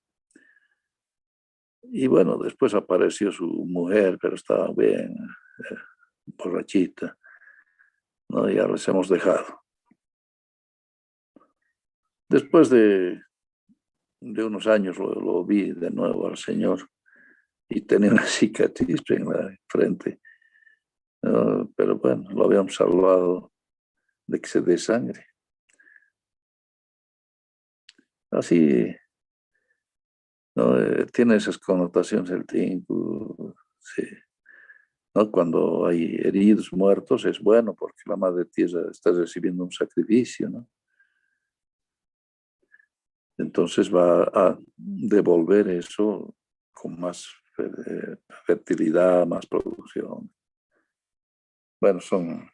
Y bueno, después apareció su mujer, pero estaba bien borrachita, ¿no? Ya les hemos dejado. Después de unos años lo vi de nuevo al señor y tenía una cicatriz en la frente, ¿no? Pero bueno, lo habíamos salvado de que se dé sangre. Así, ¿no? Tiene esas connotaciones el tiempo, sí. ¿No? Cuando hay heridos, muertos, es bueno porque la Madre Tierra está recibiendo un sacrificio, ¿no? Entonces va a devolver eso con más fertilidad, más producción. Bueno, son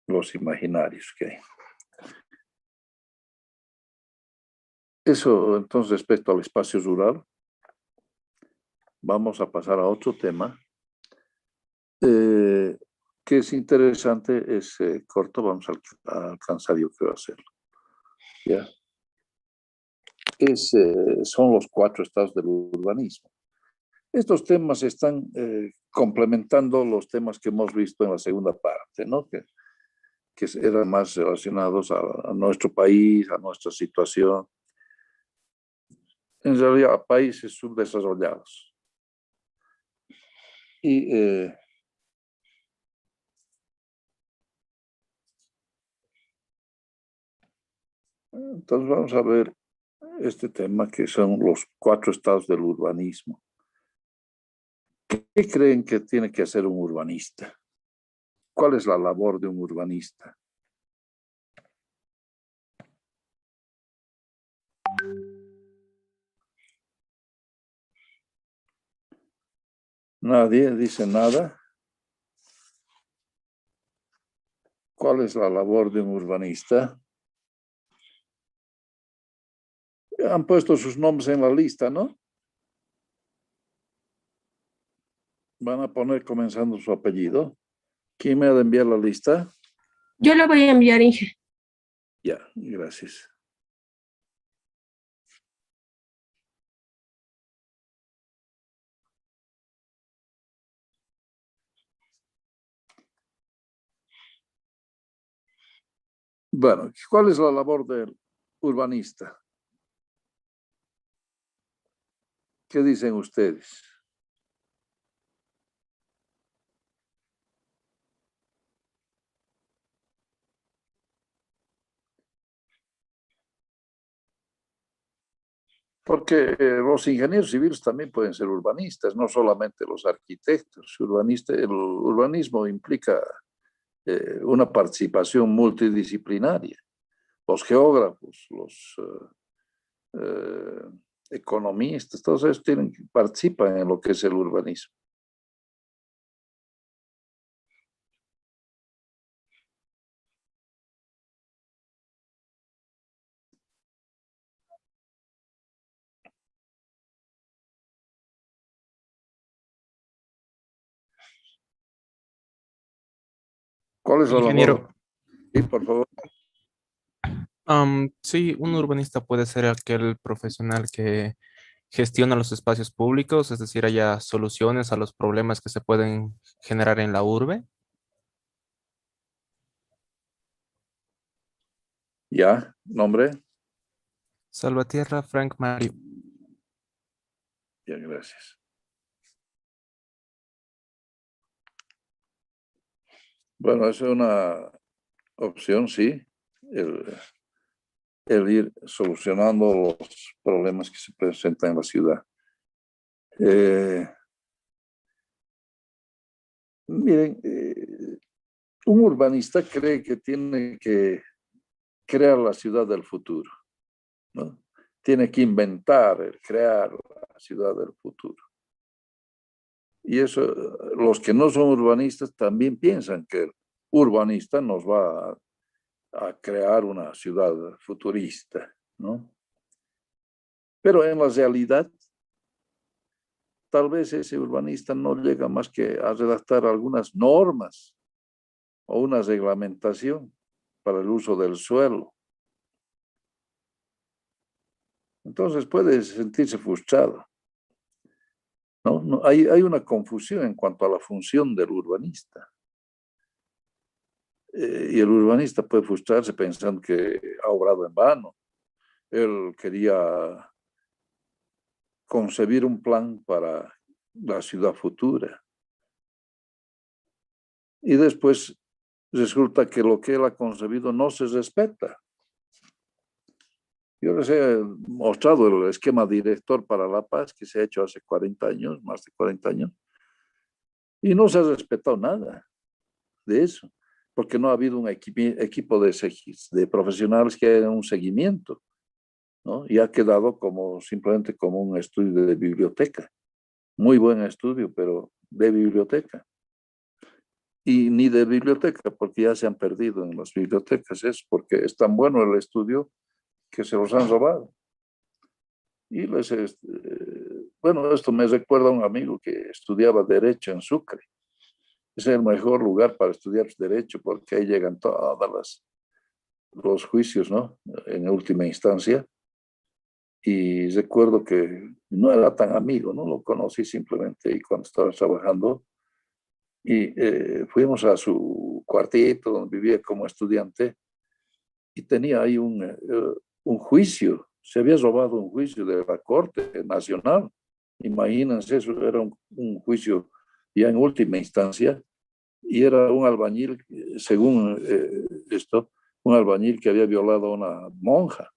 los imaginarios que hay. Eso, entonces, respecto al espacio rural, vamos a pasar a otro tema que es interesante, es corto, vamos a alcanzar yo creo hacerlo. ¿Ya? Son los 4 estados del urbanismo. Estos temas están complementando los temas que hemos visto en la segunda parte, ¿no? Que eran más relacionados a nuestro país, a nuestra situación, en realidad a países subdesarrollados. Y entonces vamos a ver este tema que son los 4 estados del urbanismo. ¿Qué creen que tiene que hacer un urbanista? ¿Cuál es la labor de un urbanista? Nadie dice nada. ¿Cuál es la labor de un urbanista? Han puesto sus nombres en la lista, ¿no? Van a poner comenzando su apellido. ¿Quién me ha de enviar la lista? Yo la voy a enviar, Inge. Ya, gracias. Bueno, ¿cuál es la labor del urbanista? ¿Qué dicen ustedes? Porque los ingenieros civiles también pueden ser urbanistas, no solamente los arquitectos. El urbanismo implica una participación multidisciplinaria. Los geógrafos, los economistas, todos ellos participan en lo que es el urbanismo. ¿Cuál es la labor? Ingeniero, Sí, por favor. sí, un urbanista puede ser aquel profesional que gestiona los espacios públicos, es decir, haya soluciones a los problemas que se pueden generar en la urbe. Ya, nombre. Salvatierra Frank Mario. Bien, gracias. Bueno, esa es una opción, sí. El ir solucionando los problemas que se presentan en la ciudad. Miren, un urbanista cree que tiene que crear la ciudad del futuro, ¿no? Tiene que inventar, crear la ciudad del futuro. Y eso, los que no son urbanistas también piensan que el urbanista nos va a crear una ciudad futurista, ¿no? Pero en la realidad, tal vez ese urbanista no llega más que a redactar algunas normas o una reglamentación para el uso del suelo. Entonces puede sentirse frustrado. Hay una confusión en cuanto a la función del urbanista. Y el urbanista puede frustrarse pensando que ha obrado en vano. Él quería concebir un plan para la ciudad futura. Y después resulta que lo que él ha concebido no se respeta. Yo les he mostrado el esquema director para la paz que se ha hecho hace 40 años, más de 40 años, y no se ha respetado nada de eso, porque no ha habido un equipo de profesionales que hagan un seguimiento, ¿no? Y ha quedado simplemente como un estudio de biblioteca. Muy buen estudio, pero de biblioteca. Y ni de biblioteca, porque ya se han perdido en las bibliotecas. Es porque es tan bueno el estudio que se los han robado. Y bueno, esto me recuerda a un amigo que estudiaba Derecho en Sucre. Es el mejor lugar para estudiar Derecho, porque ahí llegan todos los juicios, ¿no? En última instancia. Y recuerdo que no era tan amigo, ¿no? Lo conocí simplemente y cuando estaba trabajando. Y fuimos a su cuartito donde vivía como estudiante y tenía ahí un juicio. Se había robado un juicio de la Corte Nacional. Imagínense, eso era un juicio ya en última instancia y era un albañil, según esto, un albañil que había violado a una monja,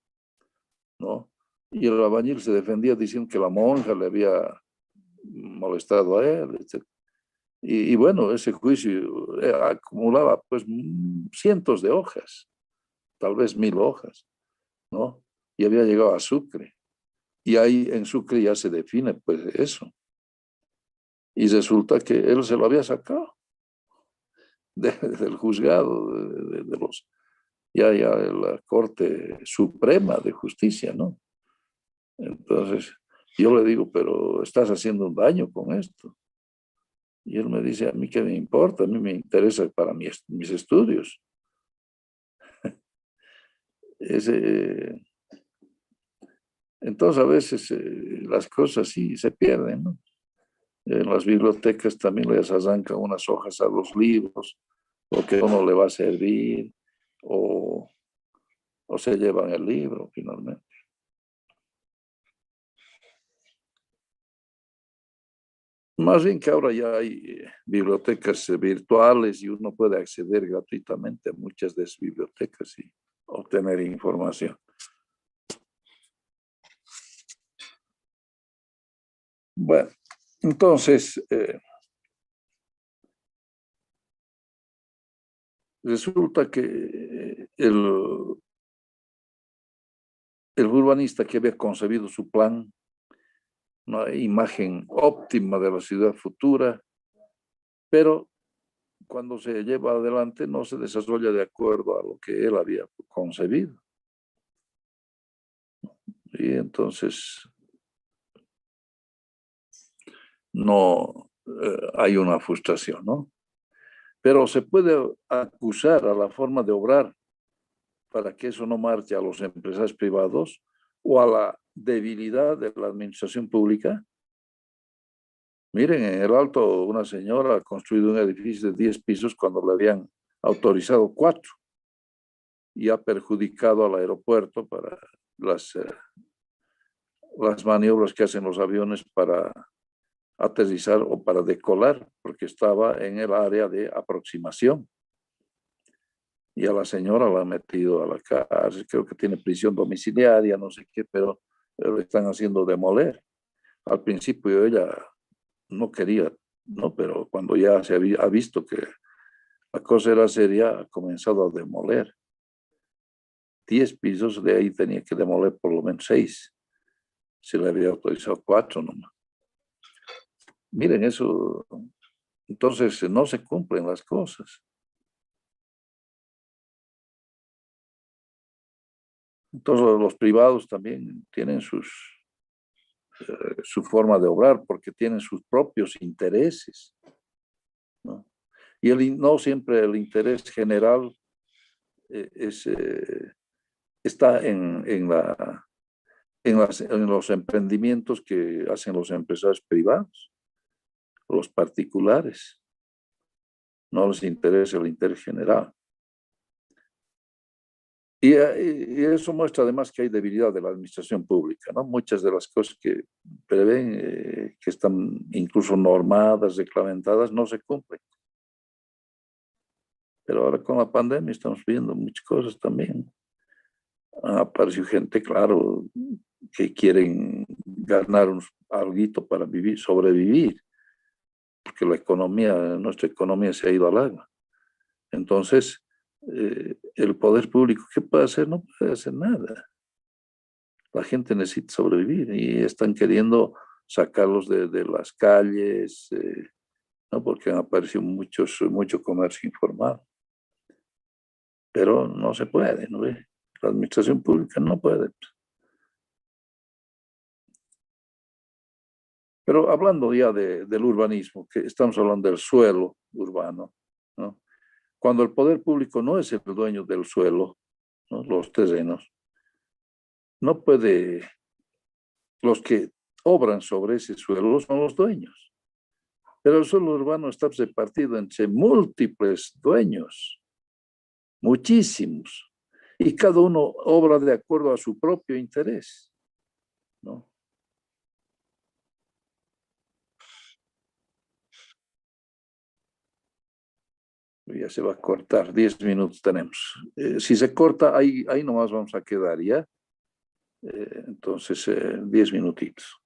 ¿no? Y el albañil se defendía diciendo que la monja le había molestado a él, etc. Y bueno, ese juicio acumulaba pues cientos de hojas, tal vez 1000 hojas, ¿no? Y había llegado a Sucre. Y ahí en Sucre ya se define pues eso. Y resulta que él se lo había sacado del juzgado, de la Corte Suprema de Justicia, ¿no? Entonces, yo le digo, pero estás haciendo un daño con esto. Y él me dice, a mí qué me importa, a mí me interesa para mis estudios. Entonces, a veces las cosas sí se pierden, ¿no? En las bibliotecas también les arrancan unas hojas a los libros, o que no le va a servir, o se llevan el libro finalmente. Más bien que ahora ya hay bibliotecas virtuales y uno puede acceder gratuitamente a muchas de esas bibliotecas y obtener información. Bueno, entonces, resulta que el urbanista que había concebido su plan, una imagen óptima de la ciudad futura, pero cuando se lleva adelante no se desarrolla de acuerdo a lo que él había concebido. Y entonces no hay una frustración, ¿no? Pero se puede acusar a la forma de obrar para que eso no marche a los empresarios privados o a la debilidad de la administración pública. Miren, en el Alto una señora ha construido un edificio de 10 pisos cuando le habían autorizado 4 y ha perjudicado al aeropuerto para las maniobras que hacen los aviones para aterrizar o para decolar, porque estaba en el área de aproximación. Y a la señora la han metido a la cárcel, creo que tiene prisión domiciliaria, no sé qué, pero lo están haciendo demoler. Al principio ella no quería, ¿no? Pero cuando ya ha visto que la cosa era seria, ha comenzado a demoler. 10 pisos, de ahí tenía que demoler por lo menos 6. Se le había autorizado 4 nomás. Miren eso, entonces no se cumplen las cosas. Entonces los privados también tienen su forma de obrar porque tienen sus propios intereses, ¿no? Y no siempre el interés general está en en los emprendimientos que hacen los empresarios privados, los particulares. No les interesa el interés general. Y eso muestra además que hay debilidad de la administración pública, ¿no? Muchas de las cosas que prevén, que están incluso normadas, reglamentadas, no se cumplen. Pero ahora con la pandemia estamos viendo muchas cosas también. Apareció gente, claro, que quieren ganar algo para vivir, sobrevivir, porque nuestra economía se ha ido al agua. Entonces, el poder público, ¿qué puede hacer? No puede hacer nada. La gente necesita sobrevivir y están queriendo sacarlos de las calles, ¿no? Porque han aparecido mucho comercio informal. Pero no se puede, ¿no? La administración pública no puede. Pero hablando ya del urbanismo, que estamos hablando del suelo urbano, ¿no? Cuando el poder público no es el dueño del suelo, ¿no? Los terrenos, no puede, los que obran sobre ese suelo son los dueños. Pero el suelo urbano está repartido entre múltiples dueños, muchísimos, y cada uno obra de acuerdo a su propio interés, ¿no? Ya se va a cortar, 10 minutos tenemos. Si se corta, ahí nomás vamos a quedar, ¿ya? Entonces, 10 minutitos.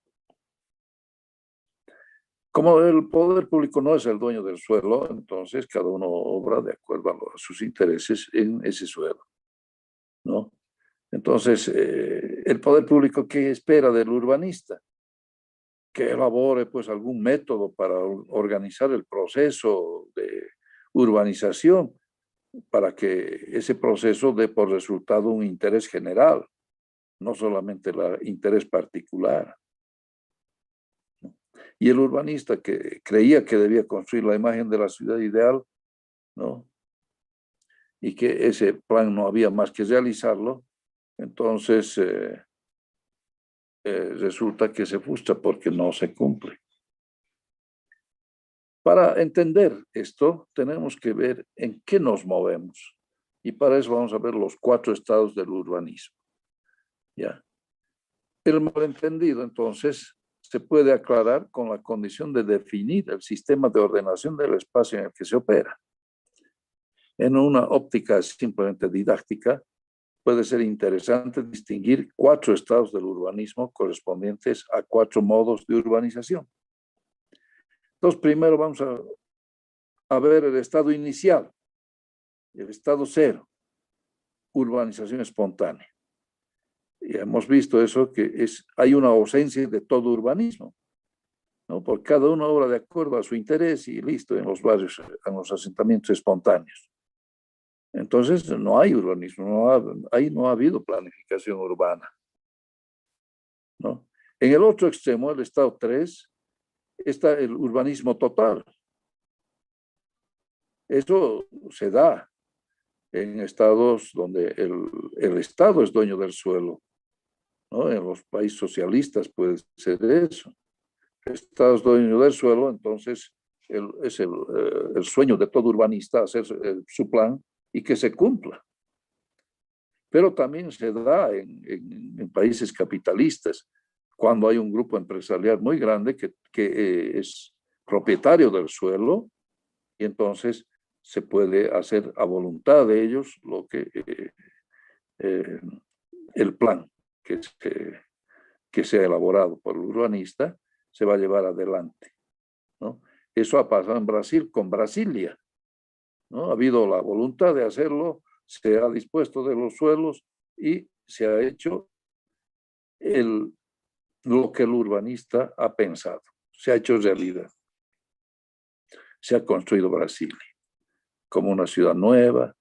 Como el poder público no es el dueño del suelo, entonces cada uno obra de acuerdo a sus intereses en ese suelo, ¿no? Entonces, el poder público, ¿qué espera del urbanista? Que elabore pues algún método para organizar el proceso de urbanización, para que ese proceso dé por resultado un interés general, no solamente el interés particular. Y el urbanista que creía que debía construir la imagen de la ciudad ideal, ¿no? Y que ese plan no había más que realizarlo, entonces resulta que se frustra porque no se cumple. Para entender esto, tenemos que ver en qué nos movemos. Y para eso vamos a ver los 4 estados del urbanismo. ¿Ya? El malentendido, entonces, se puede aclarar con la condición de definir el sistema de ordenación del espacio en el que se opera. En una óptica simplemente didáctica, puede ser interesante distinguir 4 estados del urbanismo correspondientes a 4 modos de urbanización. Entonces, primero vamos a ver el estado inicial, el estado cero, urbanización espontánea. Y hemos visto eso, que hay una ausencia de todo urbanismo, ¿no? Porque cada uno obra de acuerdo a su interés y listo, en los barrios, en los asentamientos espontáneos. Entonces, no hay urbanismo, ahí no ha habido planificación urbana, ¿no? En el otro extremo, el estado 3, está el urbanismo total. Eso se da en estados donde el Estado es dueño del suelo, ¿no? En los países socialistas puede ser eso. El Estado es dueño del suelo, entonces es el sueño de todo urbanista hacer su plan y que se cumpla. Pero también se da en países capitalistas, cuando hay un grupo empresarial muy grande que es propietario del suelo, y entonces se puede hacer a voluntad de ellos el plan que sea elaborado por el urbanista se va a llevar adelante, ¿no? Eso ha pasado en Brasil con Brasilia, ¿no? Ha habido la voluntad de hacerlo, se ha dispuesto de los suelos y se ha hecho lo que el urbanista ha pensado, se ha hecho realidad. Se ha construido Brasilia como una ciudad nueva,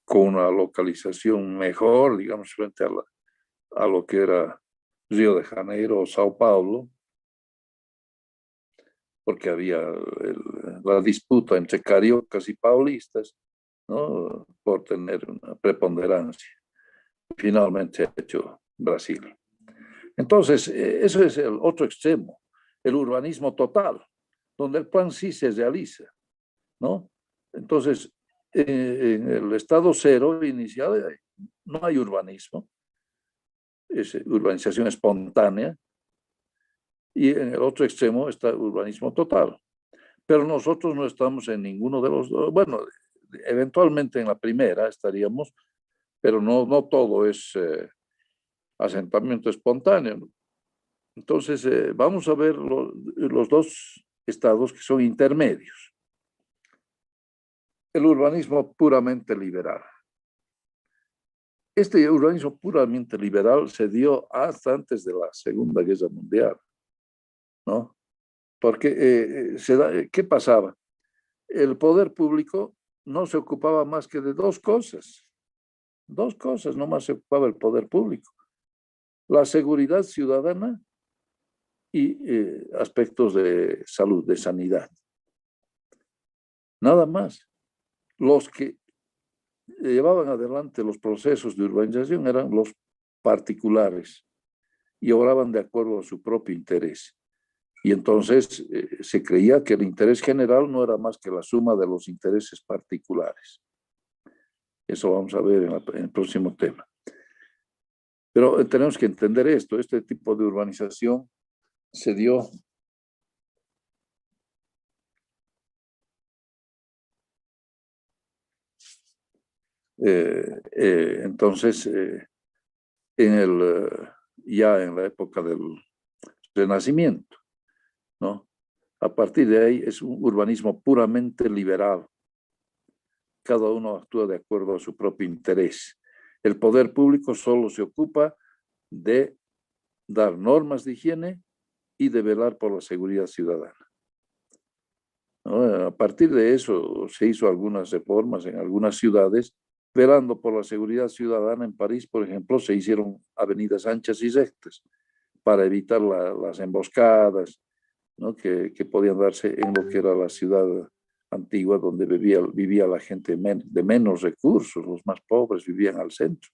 con una localización mejor, digamos, frente a lo que era Río de Janeiro o Sao Paulo, porque había la disputa entre cariocas y paulistas, ¿no? Por tener una preponderancia. Finalmente ha hecho Brasil. Entonces, eso es el otro extremo, el urbanismo total, donde el plan sí se realiza, ¿no? Entonces, en el estado cero inicial no hay urbanismo, es urbanización espontánea, y en el otro extremo está urbanismo total. Pero nosotros no estamos en ninguno de los dos. Bueno, eventualmente en la primera estaríamos, pero no todo es asentamiento espontáneo. Entonces, vamos a ver los dos estados que son intermedios. El urbanismo puramente liberal. Este urbanismo puramente liberal se dio hasta antes de la Segunda Guerra Mundial, ¿no? Porque, ¿qué pasaba? El poder público no se ocupaba más que de dos cosas nomás se ocupaba el poder público: la seguridad ciudadana y aspectos de salud, de sanidad. Nada más. Los que llevaban adelante los procesos de urbanización eran los particulares y obraban de acuerdo a su propio interés. Y entonces se creía que el interés general no era más que la suma de los intereses particulares. Eso vamos a ver en el próximo tema. Pero tenemos que entender esto, este tipo de urbanización se dio entonces ya en la época del Renacimiento, ¿no? A partir de ahí es un urbanismo puramente liberal. Cada uno actúa de acuerdo a su propio interés. El poder público solo se ocupa de dar normas de higiene y de velar por la seguridad ciudadana, ¿no? A partir de eso se hizo algunas reformas en algunas ciudades, velando por la seguridad ciudadana. En París, por ejemplo, se hicieron avenidas anchas y rectas para evitar las emboscadas, ¿no? que podían darse en lo que era la ciudad antigua, donde vivía la gente de menos recursos, los más pobres vivían al centro.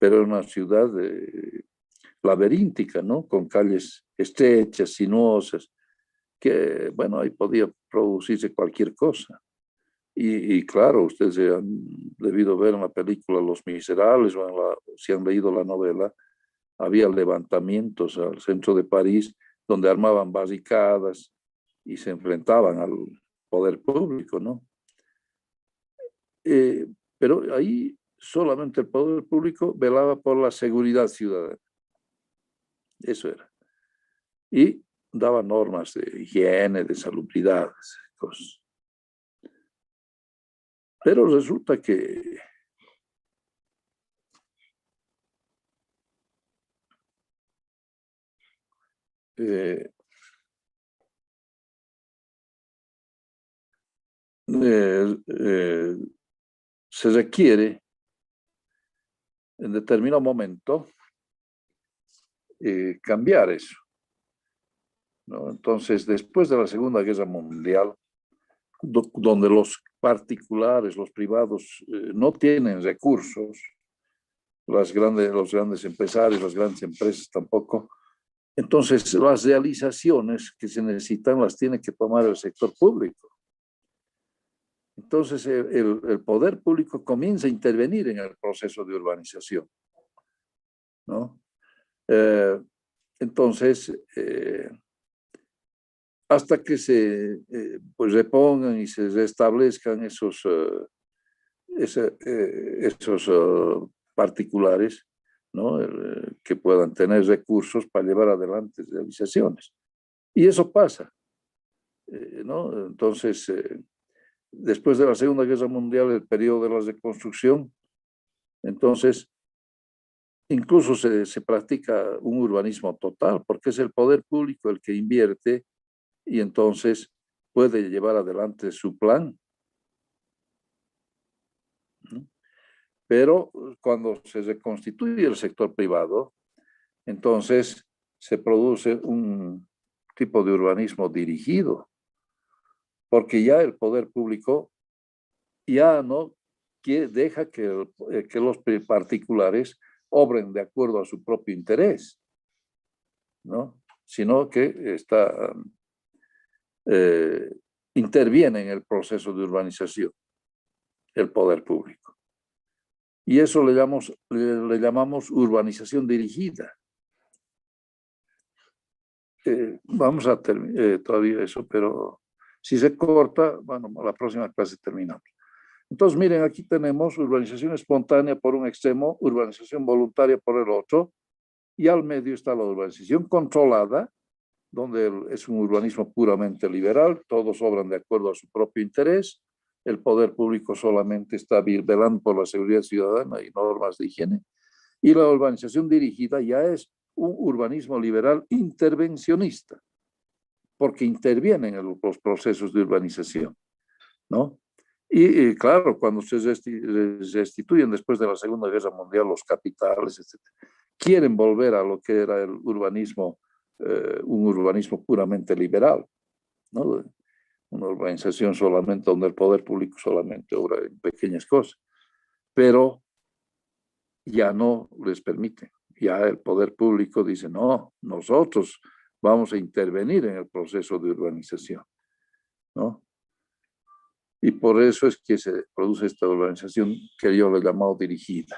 Pero era una ciudad laberíntica, ¿no? Con calles estrechas, sinuosas, que, bueno, ahí podía producirse cualquier cosa. Y claro, ustedes han debido ver en la película Los Miserables, o si han leído la novela, había levantamientos al centro de París donde armaban barricadas y se enfrentaban al poder público, ¿no? Pero ahí solamente el poder público velaba por la seguridad ciudadana. Eso era. Y daba normas de higiene, de salubridad, cosas. Pero resulta que eh, se requiere en determinado momento cambiar eso, ¿no? Entonces, después de la Segunda Guerra Mundial, donde los particulares, los privados, no tienen recursos, los grandes empresarios, las grandes empresas tampoco, entonces las realizaciones que se necesitan las tiene que tomar el sector público. Entonces el poder público comienza a intervenir en el proceso de urbanización, ¿no? Entonces, hasta que se pues repongan y se restablezcan esos particulares, ¿no? Que puedan tener recursos para llevar adelante realizaciones. Y eso pasa, ¿no? Entonces, después de la Segunda Guerra Mundial, el periodo de la reconstrucción, entonces incluso se practica un urbanismo total, porque es el poder público el que invierte y entonces puede llevar adelante su plan. Pero cuando se reconstituye el sector privado, entonces se produce un tipo de urbanismo dirigido, porque ya el poder público ya no deja que los particulares obren de acuerdo a su propio interés, ¿no? Sino que interviene en el proceso de urbanización el poder público. Y eso le llamamos urbanización dirigida. Vamos a terminar todavía eso, pero si se corta, bueno, la próxima clase terminamos. Entonces, miren, aquí tenemos urbanización espontánea por un extremo, urbanización voluntaria por el otro, y al medio está la urbanización controlada, donde es un urbanismo puramente liberal, todos obran de acuerdo a su propio interés, el poder público solamente está velando por la seguridad ciudadana y normas de higiene, y la urbanización dirigida ya es un urbanismo liberal intervencionista, porque interviene en los procesos de urbanización, ¿no? Y claro, cuando se restituyen después de la Segunda Guerra Mundial los capitales, etc., quieren volver a lo que era el urbanismo, un urbanismo puramente liberal, ¿no? Una urbanización solamente donde el poder público solamente obra en pequeñas cosas, pero ya no les permite. Ya el poder público dice, no, nosotros vamos a intervenir en el proceso de urbanización, ¿no? Y por eso es que se produce esta urbanización que yo le he llamado dirigida.